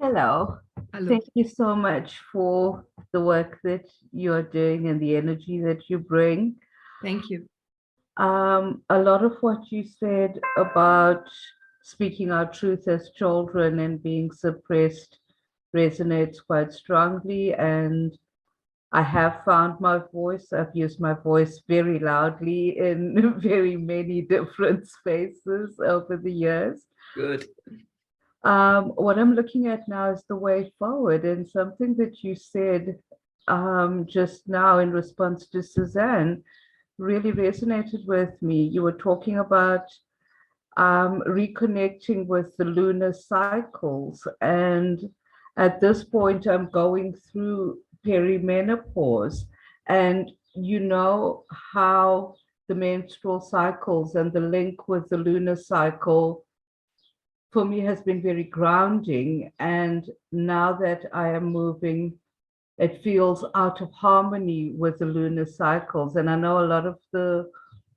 Hello. Thank you so much for the work that you're doing and the energy that you bring. Thank you. A lot of what you said about speaking our truth as children and being suppressed resonates quite strongly, and I have found my voice. I've used my voice very loudly in very many different spaces over the years. Good. What I'm looking at now is the way forward, and something that you said just now in response to Suzanne really resonated with me. You were talking about reconnecting with the lunar cycles, and at this point I'm going through perimenopause, and you know how the menstrual cycles and the link with the lunar cycle for me has been very grounding. And now that I am moving, it feels out of harmony with the lunar cycles. And I know a lot of the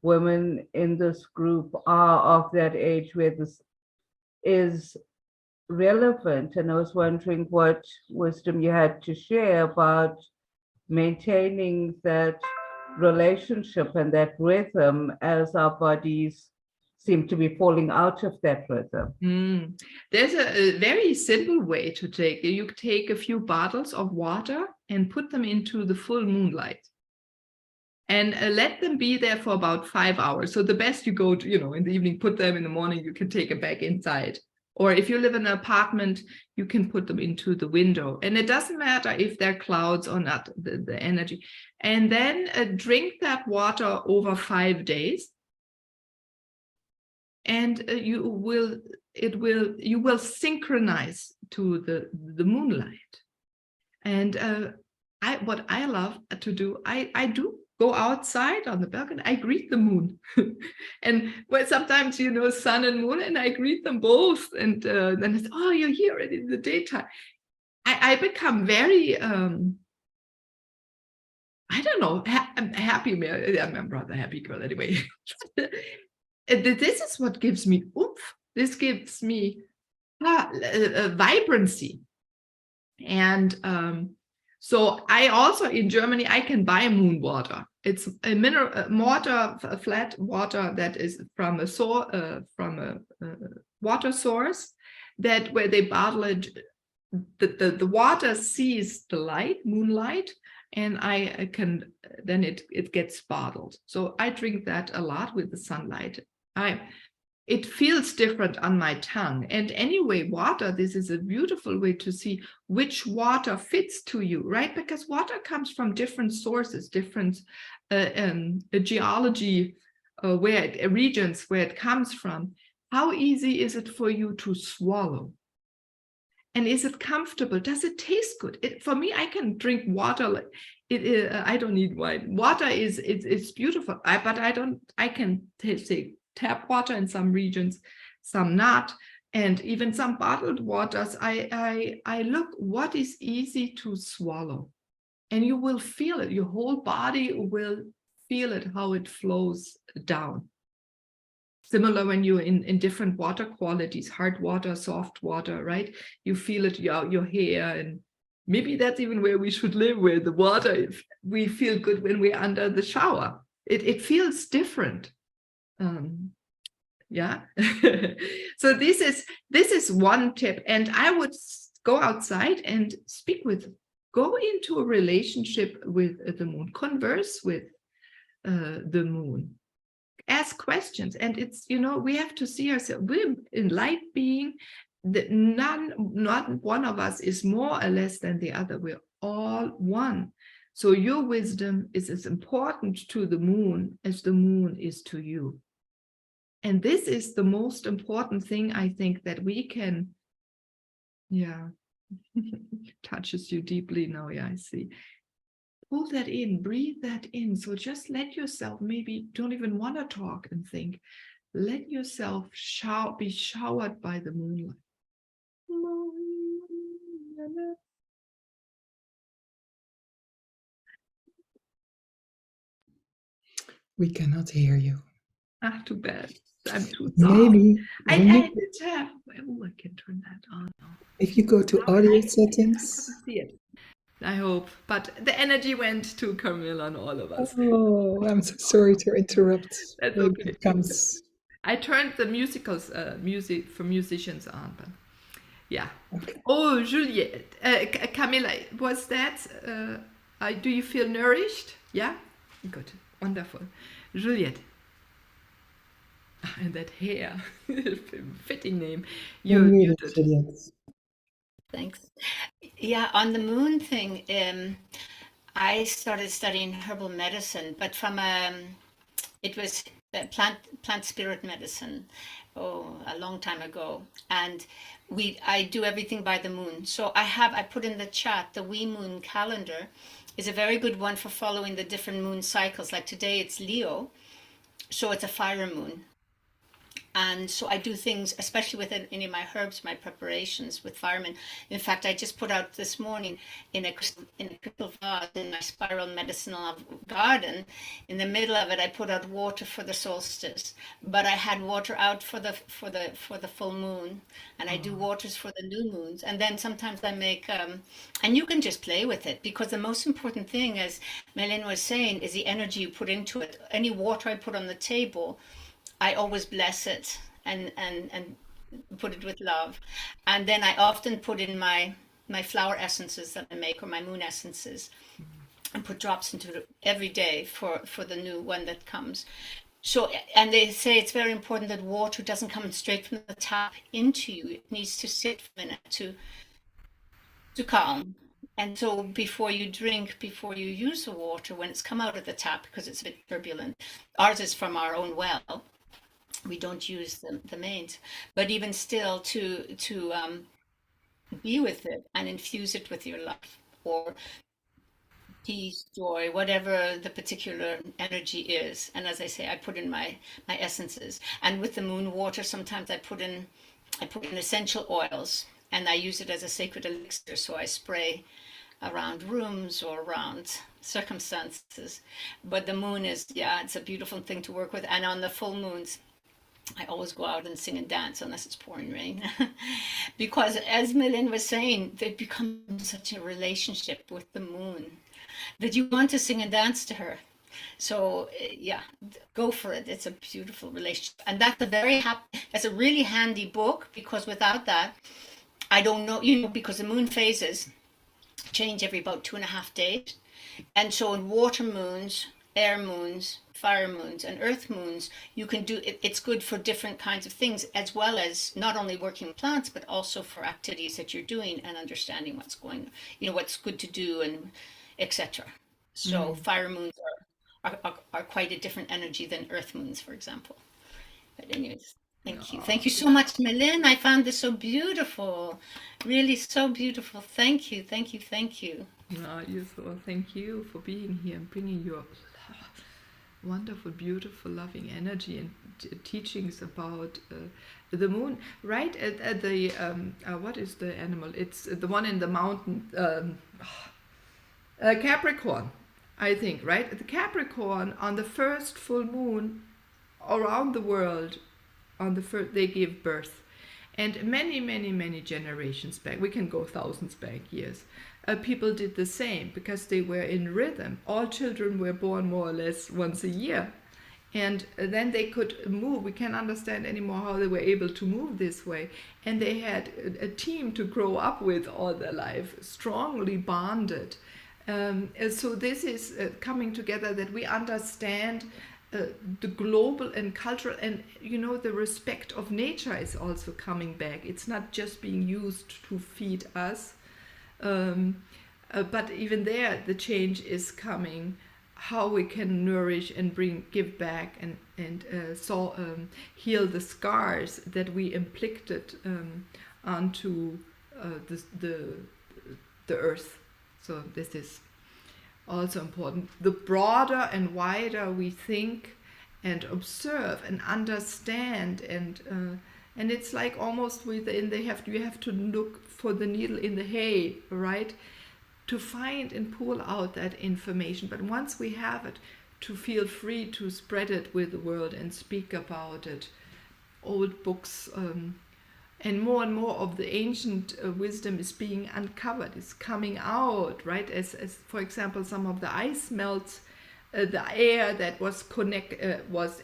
women in this group are of that age where this is relevant. And I was wondering what wisdom you had to share about maintaining that relationship and that rhythm as our bodies seem to be falling out of that rhythm. There's a very simple way to take it. You take a few bottles of water and put them into the full moonlight and let them be there for about 5 hours. So the best you go to, in the evening, put them in the morning, you can take it back inside. Or if you live in an apartment, you can put them into the window. And it doesn't matter if there are clouds or not, the energy. And then drink that water over 5 days. And you will synchronize to the moonlight. And what I love to do, I do go outside on the balcony. I greet the moon, and sometimes sun and moon, and I greet them both. And then it's, oh, you're here in the daytime. I become very I don't know, happy. I'm a rather happy girl anyway. This is what gives me oomph. This gives me vibrancy. And so I also, in Germany, I can buy moon water. It's a mineral water, flat water that is from a water source that where they bottle it, the water sees the light, moonlight, and I can, then it gets bottled. So I drink that a lot with the sunlight. It feels different on my tongue. And anyway, water, this is a beautiful way to see which water fits to you, right? Because water comes from different sources, different geology, regions where it comes from. How easy is it for you to swallow? And is it comfortable? Does it taste good? For me, I can drink water like I don't need wine. Water it's beautiful, but I can say tap water in some regions, some not, and even some bottled waters. I look what is easy to swallow, and you will feel it. Your whole body will feel it, how it flows down. Similar when you're in different water qualities, hard water, soft water, right? You feel it, your hair, and maybe that's even where we should live, where the water, we feel good when we're under the shower. It feels different. Yeah. So this is one tip, and I would go outside and go into a relationship with the moon, converse with the moon, ask questions. And it's, we have to see ourselves, we're in light being, that not one of us is more or less than the other. We're all one. So your wisdom is as important to the moon as the moon is to you. And this is the most important thing, I think, that we can, touches you deeply now. Yeah, I see. Pull that in, breathe that in. So just let yourself, maybe don't even want to talk and think. Let yourself be showered by the moonlight. We cannot hear you. Ah, too bad. I'm too soft. Maybe I can turn that on. If you go to audio settings. I see it. I hope, but the energy went to Camilla and all of us. Oh, I'm so sorry to interrupt. That's okay. I turned the music for musicians on, but yeah. Okay. Oh, Juliette, Camilla, was that? Do you feel nourished? Yeah, good, wonderful, Juliette. And that hair, fitting name. You're muted. Thanks. Yeah, on the moon thing, I started studying herbal medicine, but from it was plant spirit medicine, a long time ago, and I do everything by the moon. So I put in the chat the wee moon calendar is a very good one for following the different moon cycles. Like today it's Leo, so it's a fire moon. And so I do things, especially with any of my herbs, my preparations with firemen. In fact, I just put out this morning in a crystal vase in my spiral medicinal garden. In the middle of it, I put out water for the solstice, but I had water out for the full moon, and I do waters for the new moons. And then sometimes I make, and you can just play with it, because the most important thing, as Meilin was saying, is the energy you put into it. Any water I put on the table, I always bless it and put it with love. And then I often put in my flower essences that I make, or my moon essences, and put drops into it every day for the new one that comes. So, and they say it's very important that water doesn't come straight from the tap into you. It needs to sit for a minute to calm. And so before you drink, before you use the water, when it's come out of the tap, because it's a bit turbulent, ours is from our own well. We don't use the mains, but even still to be with it and infuse it with your love or peace, joy, whatever the particular energy is. And as I say, I put in my essences, and with the moon water, sometimes I put in essential oils, and I use it as a sacred elixir. So I spray around rooms or around circumstances. But the moon is, it's a beautiful thing to work with. And on the full moons, I always go out and sing and dance unless it's pouring rain. Because as Meilin was saying, they've become such a relationship with the moon that you want to sing and dance to her. So yeah, go for it. It's a beautiful relationship, and that's a very that's a really handy book, because without that, I don't know, because the moon phases change every about 2.5 days. And so in water moons, air moons, fire moons, and earth moons, you can do it. It's good for different kinds of things, as well as not only working with plants, but also for activities that you're doing and understanding what's going, what's good to do, and etc. So fire moons are quite a different energy than earth moons, for example. But anyways, thank you. Thank you so much, Meilin. I found this so beautiful. Really so beautiful. Thank you. Thank you. Thank you. No, thank you for being here and bringing your wonderful, beautiful, loving energy and teachings about the moon. Right at the what is the animal? It's the one in the mountain, Capricorn, I think. Right, the Capricorn on the first full moon around the world, on the first they give birth, and many generations back, we can go thousands back years. People did the same because they were in rhythm. All children were born more or less once a year, and then they could move. We can't understand anymore how they were able to move this way, and they had a team to grow up with all their life, strongly bonded. So this is coming together, that we understand the global and cultural, and the respect of nature is also coming back. It's not just being used to feed us. But even there, the change is coming. How we can nourish and give back and heal the scars that we inflicted onto the earth. So this is also important. The broader and wider we think and observe and understand, and it's like almost you have to look for the needle in the hay, right, to find and pull out that information. But once we have it, to feel free to spread it with the world and speak about it. Old books and more of the ancient wisdom is being uncovered, is coming out, right? As for example, some of the ice melts, the air that was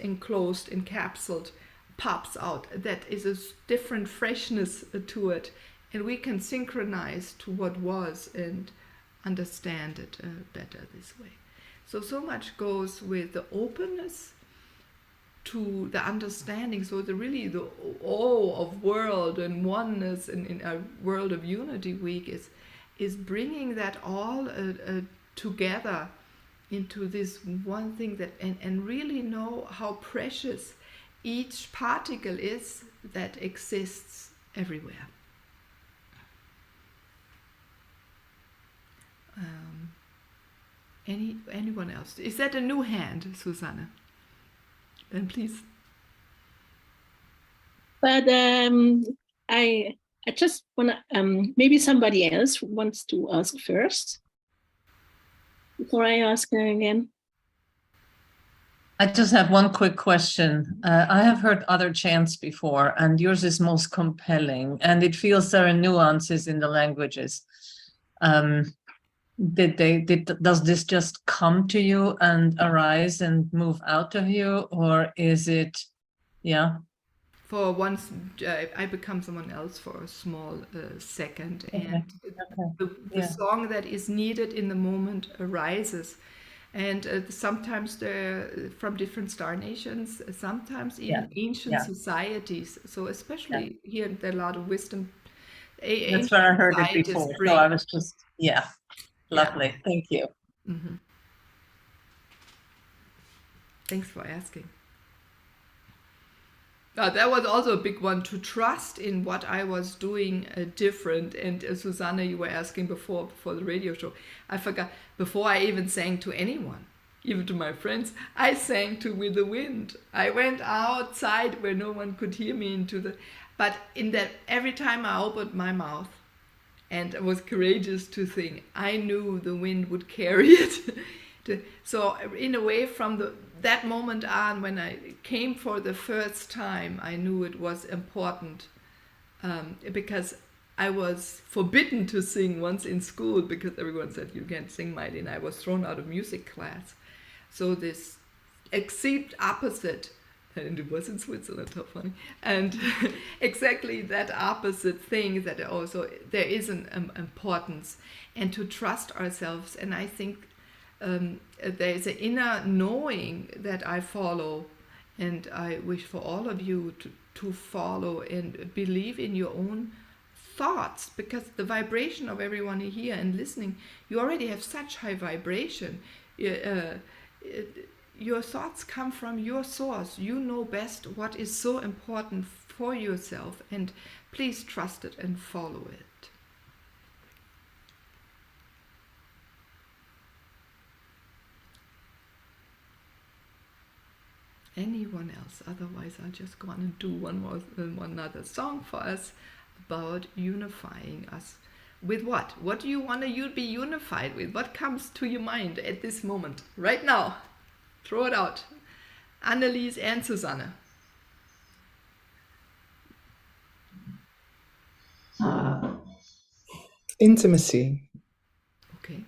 enclosed, encapsulated, pops out. That is a different freshness to it, and we can synchronize to what was and understand it better this way. So much goes with the openness to the understanding. So the awe of world and oneness, and in a World of Unity week is bringing that all together into this one thing, that and really know how precious each particle is that exists everywhere. Anyone else? Is that a new hand, Susanne? Then please. But I just want to, maybe somebody else wants to ask first before I ask again. I just have one quick question. I have heard other chants before, and yours is most compelling, and it feels there are nuances in the languages. Does this just come to you and arise and move out of you, or is it, yeah? For once, I become someone else for a small second, and the song that is needed in the moment arises. And sometimes they're from different star nations, sometimes even ancient societies. So especially here, there are a lot of wisdom. That's where I heard it before. So I was just, lovely. Thank you. Mm-hmm. Thanks for asking. That was also a big one, to trust in what I was doing different. And Susanne, you were asking before the radio show. I forgot, before I even sang to anyone, even to my friends, I sang with the wind. I went outside where no one could hear me but in that, every time I opened my mouth and I was courageous to sing, I knew the wind would carry it. So in a way, from that moment on, when I came for the first time, I knew it was important, because I was forbidden to sing once in school, because everyone said you can't sing, Meilin. I was thrown out of music class. So this exact opposite, and it was in Switzerland, how funny, and exactly that opposite thing, that also there is an importance, and to trust ourselves. And I think there is an inner knowing that I follow, and I wish for all of you to follow and believe in your own thoughts, because the vibration of everyone here and listening, you already have such high vibration. Your thoughts come from your source. You know best what is so important for yourself, and please trust it and follow it. Anyone else? Otherwise, I'll just go on and do one other song for us about unifying us with what? What do you want to be unified with? What comes to your mind at this moment, right now? Throw it out. Annelies and Susanne. Intimacy. Okay.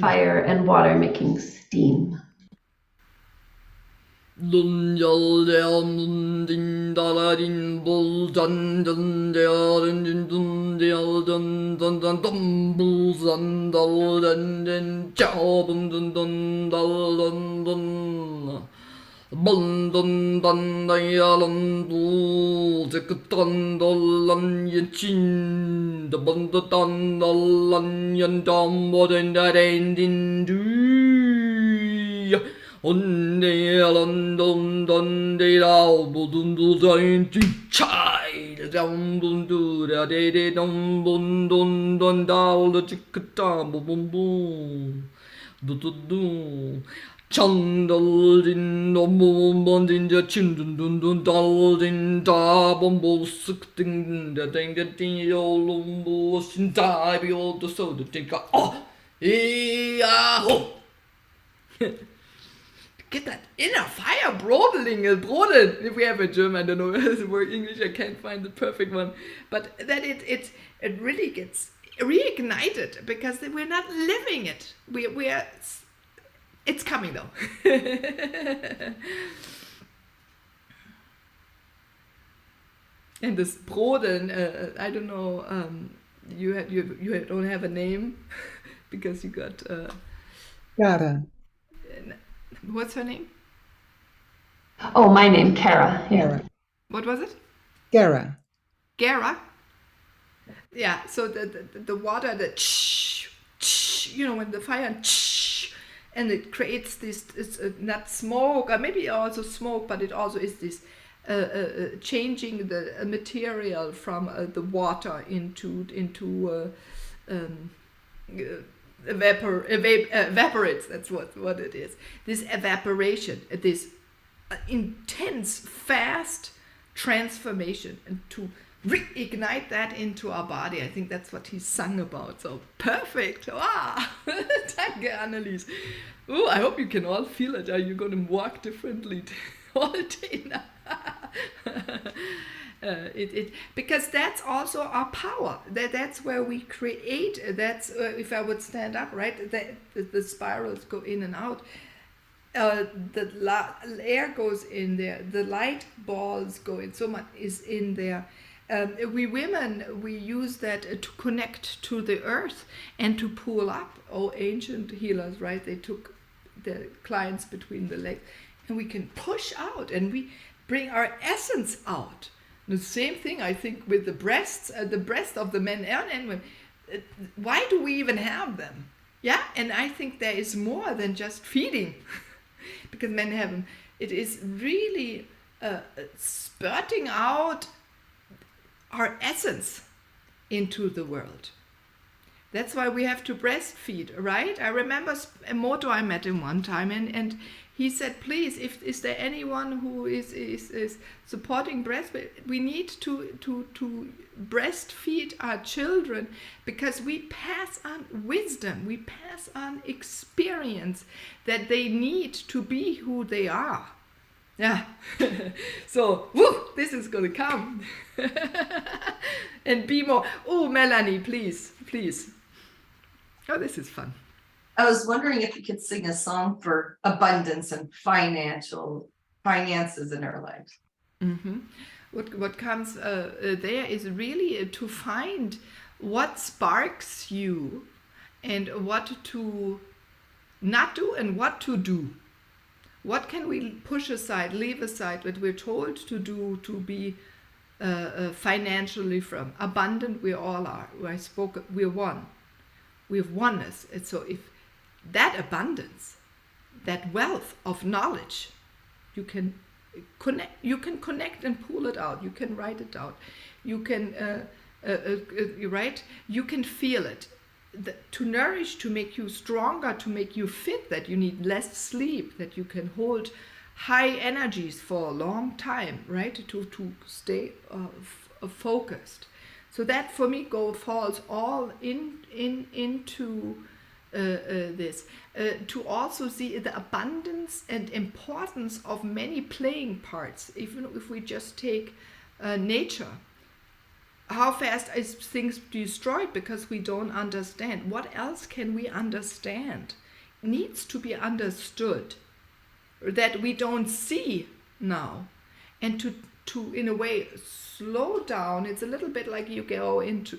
Fire and water making steam. Dun yal dun din daladin bul dun dun dun dun dun dun dun dun dun bul dun dun dun chow dun dun dun dun dun bun dun dun dun bul zik dun dun yin chin the bun dun dun yin dum bodin da din du Onde London donde lao budundu dain chai down bundu da de dum bun dun dun dal the chikata bum bum du chandal din dum bum din ja chin dun dun dun dal din da bum bum suk ding da ding da din yo lum bu sin da bi all the so the think oh ho. Get that inner fire brodeling. If we have a German, I don't know the word English, I can't find the perfect one. But that it really gets reignited, because we're not living it. It's coming though. And this brodeln, I don't know, you don't have a name because you got... Cara. What's her name? Oh, my name, Kara. Cara. What was it? Cara. Gara? Yeah, so the water, when the fire, and it creates this, not smoke, or maybe also smoke, but it also is this changing the material from the water into evaporates. That's what it is. This evaporation, this intense, fast transformation, and to reignite that into our body. I think that's what he sung about. So perfect. Wow. Danke, Annelies. Oh, I hope you can all feel it. Are you going to walk differently all day now? Because that's also our power. That's where we create. That's if I would stand up, right? The spirals go in and out. The air goes in there. The light balls go in. So much is in there. We women, we use that to connect to the earth and to pull up. Oh, ancient healers, right? They took the clients between the legs, and we can push out, and we bring our essence out. The same thing, I think, with the breasts, the breast of the men and women. Why do we even have them? Yeah, and I think there is more than just feeding, because men have them. It is really spurting out our essence into the world. That's why we have to breastfeed, right? I remember a Moto, I met him one time, and he said, please, is there anyone who is supporting breastfeed? We need to breastfeed our children, because we pass on wisdom, we pass on experience that they need to be who they are. Yeah. So, woo, this is going to come. And be more. Oh, Melanie, please. Oh, this is fun. I was wondering if you could sing a song for abundance and finances in our lives. Mm-hmm. What comes there is really to find what sparks you and what to not do and what to do. What can we push aside, leave aside, what we're told to do to be financially from abundant? We all are. We're one. We have oneness. And so if that abundance, that wealth of knowledge, you can connect and pull it out. You can write it out. You can right. You can feel it. To nourish, to make you stronger, to make you fit, that you need less sleep, that you can hold high energies for a long time, right? To stay focused. So that for me falls all into this. To also see the abundance and importance of many playing parts, even if we just take nature. How fast is things destroyed because we don't understand? What else can we understand? Needs to be understood that we don't see now, and to in a way slow down. It's a little bit like you go into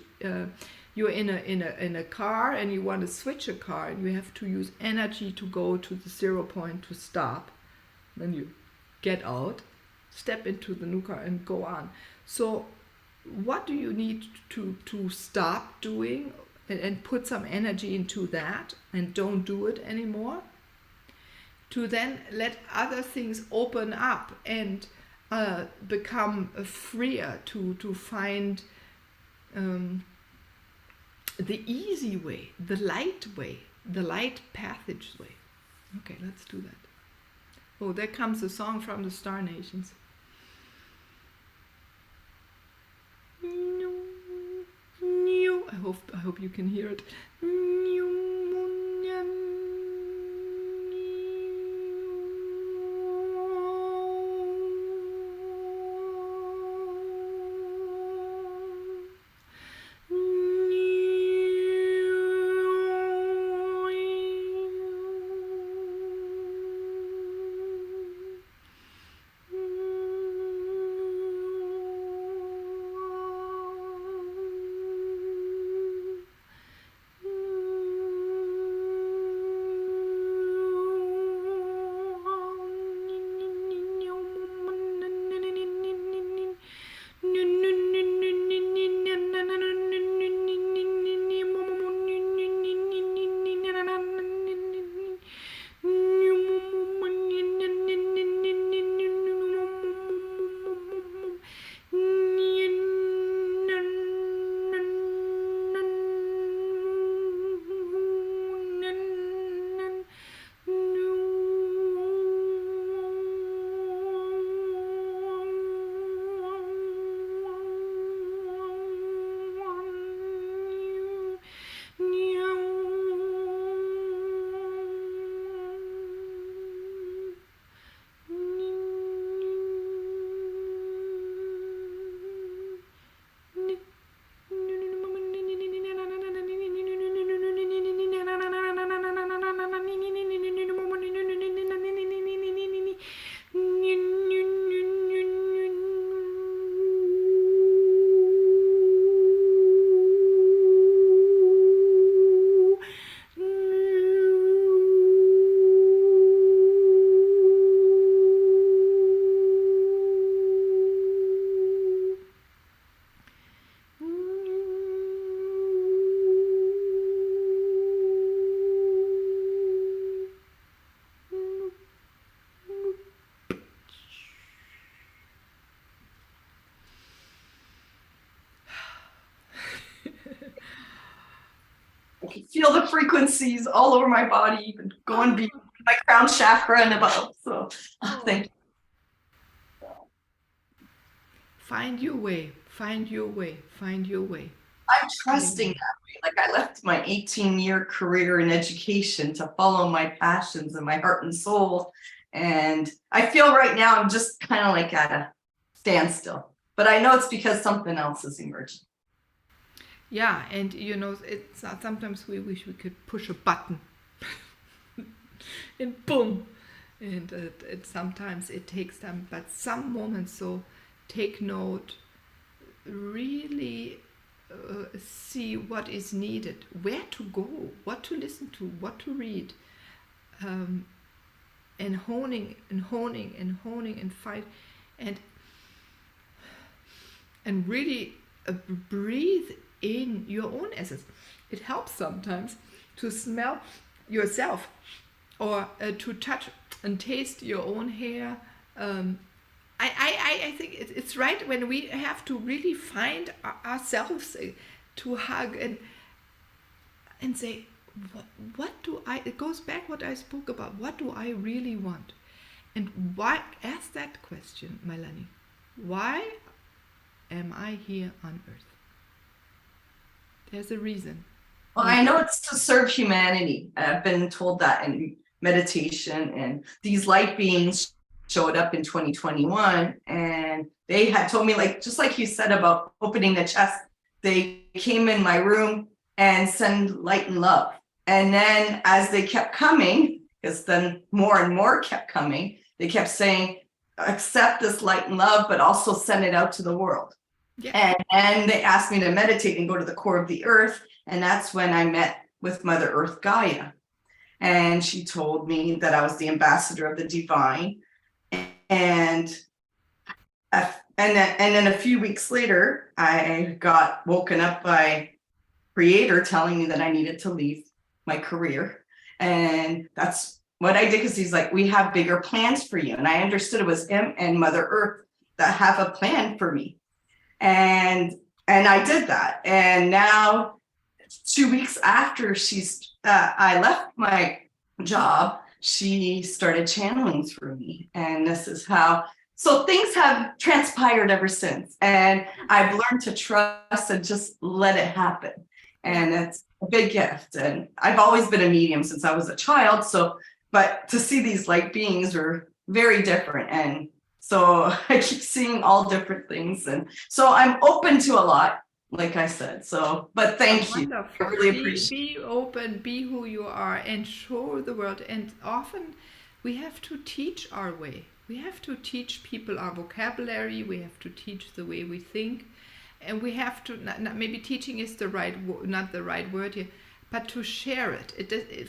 you're in a car and you want to switch a car and you have to use energy to go to the 0 point to stop. Then you get out, step into the new car and go on. So what do you need to stop doing and put some energy into that and don't do it anymore? To then let other things open up and become freer, to find the easy way, the light passage way. Okay, let's do that. Oh, there comes a song from the Star Nations. I hope you can hear it. I can feel the frequencies all over my body, even going beyond my crown chakra and above. So thank you. Find your way, find your way, find your way. I'm trusting that way. Like I left my 18-year career in education to follow my passions and my heart and soul. And I feel right now I'm just kind of like at a standstill. But I know it's because something else is emerging. Yeah, and you know, it's sometimes we wish we could push a button and boom, and sometimes it takes time, but some moments. So take note, really see what is needed, where to go, what to listen to, what to read, and honing and fight, and really breathe in your own essence. It helps sometimes to smell yourself, or to touch and taste your own hair. I think it's right when we have to really find ourselves, to hug and say, what do I, it goes back what I spoke about, what do I really want? And why, ask that question, Meilin, why am I here on earth? There's a reason. Well, I know it's to serve humanity. I've been told that in meditation, and these light beings showed up in 2021, and they had told me, like, just like you said about opening the chest, they came in my room and send light and love. And then as they kept coming, because then more and more kept coming, they kept saying, accept this light and love, but also send it out to the world. Yeah. And they asked me to meditate and go to the core of the earth. And that's when I met with Mother Earth Gaia. And she told me that I was the ambassador of the divine. And then a few weeks later, I got woken up by Creator telling me that I needed to leave my career. And that's what I did, because he's like, we have bigger plans for you. And I understood it was him and Mother Earth that have a plan for me. And I did that. And now 2 weeks after I left my job, she started channeling through me. And this is how, so things have transpired ever since. And I've learned to trust and just let it happen. And it's a big gift. And I've always been a medium since I was a child. So, but to see these light beings are very different. And so I keep seeing all different things. And so I'm open to a lot, like I said. So, but thank you. I really appreciate it. Be open, be who you are, and show the world. And often we have to teach our way. We have to teach people our vocabulary. We have to teach the way we think. And we have to, maybe teaching is not the right word here, but to share it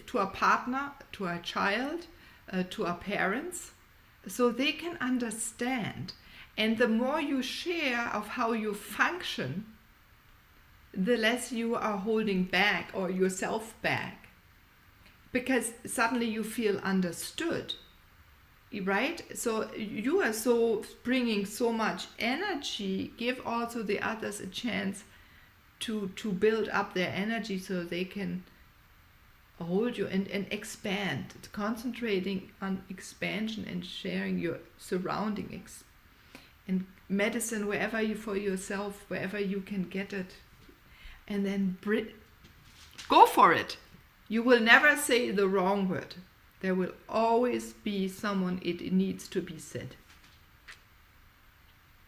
to our partner, to our child, to our parents, so they can understand. And the more you share of how you function, the less you are holding back or yourself back, because suddenly you feel understood, right? So you are so bringing so much energy. Give also the others a chance to build up their energy so they can hold you and expand, concentrating on expansion and sharing your surrounding and medicine wherever you, for yourself, wherever you can get it, and then go for it. You will never say the wrong word. There will always be someone it needs to be said.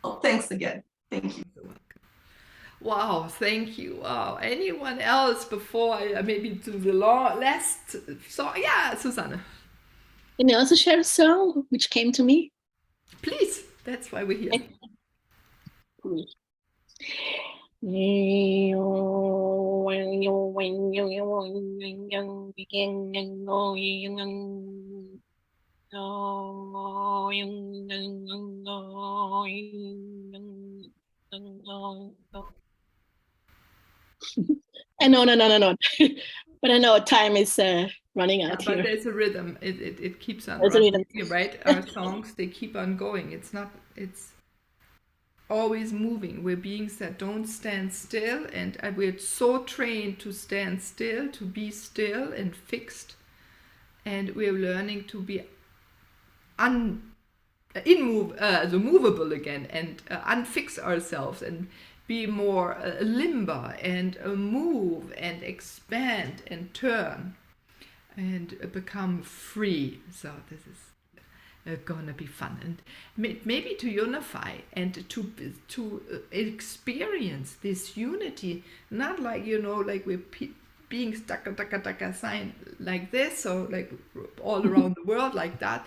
Oh, thanks again. Thank you. You're welcome. Wow, thank you. Wow. Anyone else before I maybe to the last song? Yeah, Susanne. Can I also share a song which came to me? Please, that's why we're here. Cool. No. But I know time is running out here. But there's a rhythm. It keeps on There's a rhythm. right? Our songs, they keep on going. It's always moving. We're beings that don't stand still, and we're so trained to stand still, to be still and fixed, and we're learning to be movable again, and unfix ourselves and be more limber and move and expand and turn and become free. So this is, gonna be fun, and maybe to unify and to experience this unity, not like, you know, like we're being stuck sign like this, or like all around the world like that,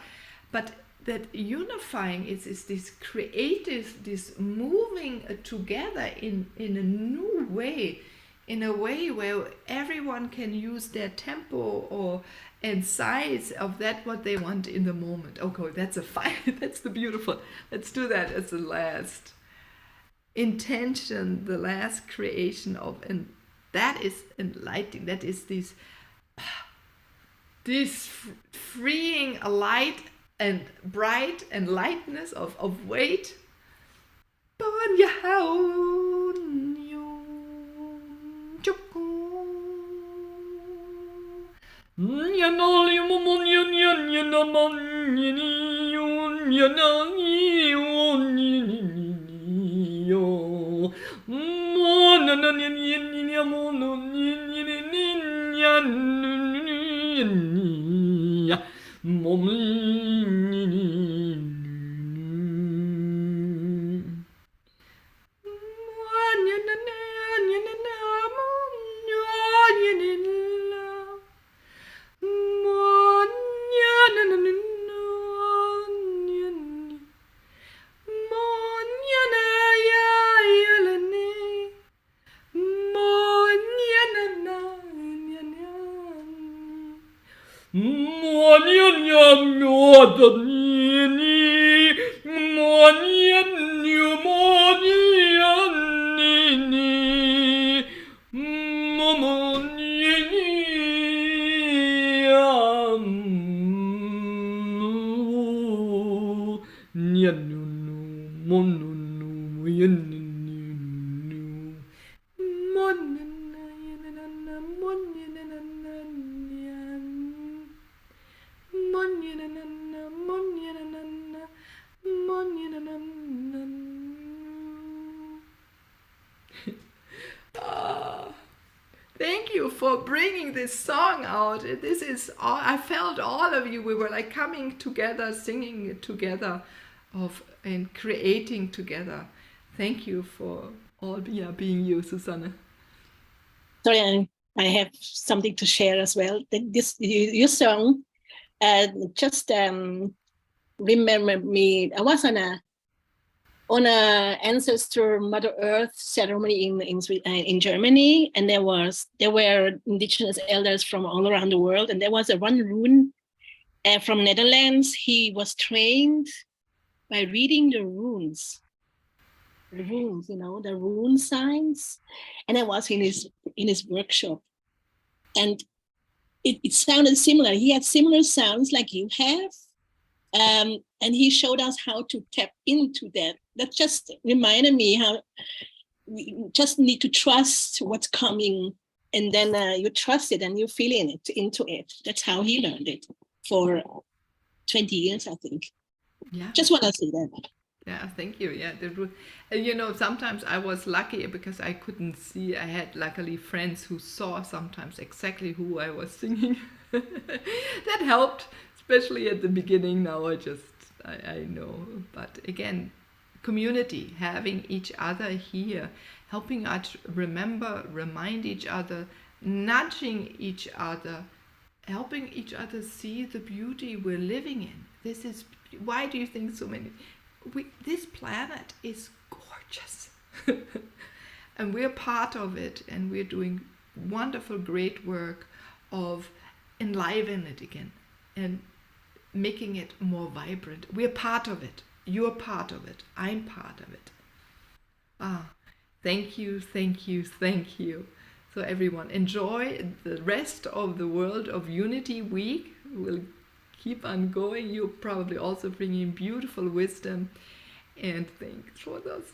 but that unifying is this creative, this moving together in a new way, in a way where everyone can use their tempo or and size of that what they want in the moment. Okay, that's a fine. That's the beautiful. Let's do that as the last intention, the last creation of, and that is enlightening. That is this freeing light and bright and lightness of weight. Thank you for bringing this song out. This is all, I felt all of you. We were like coming together, singing together, and creating together. Thank you for all being you, Susanne. Sorry, I have something to share as well. This your song just remember me. I was on a ancestor Mother Earth ceremony in Germany, and there were indigenous elders from all around the world, and there was one rune from Netherlands. He was trained by reading the runes, you know, the rune signs, and I was in his workshop, and it sounded similar. He had similar sounds like you have. And he showed us how to tap into that. That just reminded me how we just need to trust what's coming, and then you trust it and you're feeling it into it. That's how he learned it for 20 years, I think. Yeah. Just want to say that. Yeah, thank you. Yeah, you know, sometimes I was lucky because I couldn't see. I had luckily friends who saw sometimes exactly who I was singing. That helped. Especially at the beginning. Now I know, but again, community, having each other here, helping us remember, remind each other, nudging each other, helping each other see the beauty we're living in. This is, why do you think so many, this planet is gorgeous. And we're part of it, and we're doing wonderful, great work of enlivening it again and making it more vibrant. We're part of it. You're part of it. I'm part of it. Thank you, thank you, thank you. So everyone, enjoy the rest of the World of Unity week. We'll keep on going. You're probably also bringing beautiful wisdom. And thanks for those.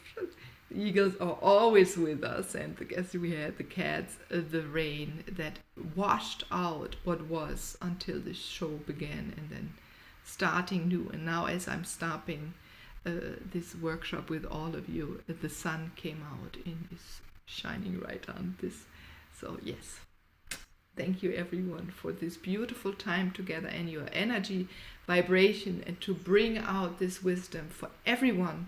The eagles are always with us. And as we had the cats, the rain that washed out what was until the show began, and then starting new. And now as I'm stopping this workshop with all of you, the sun came out and is shining right on this. So yes, Thank you, everyone, for this beautiful time together and your energy, vibration, and to bring out this wisdom for everyone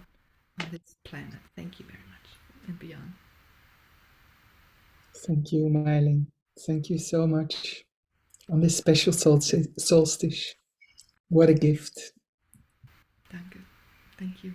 on this planet. Thank you very much and beyond. Thank you, Meilin. Thank you so much on this special solstice. What a gift. Danke. Thank you.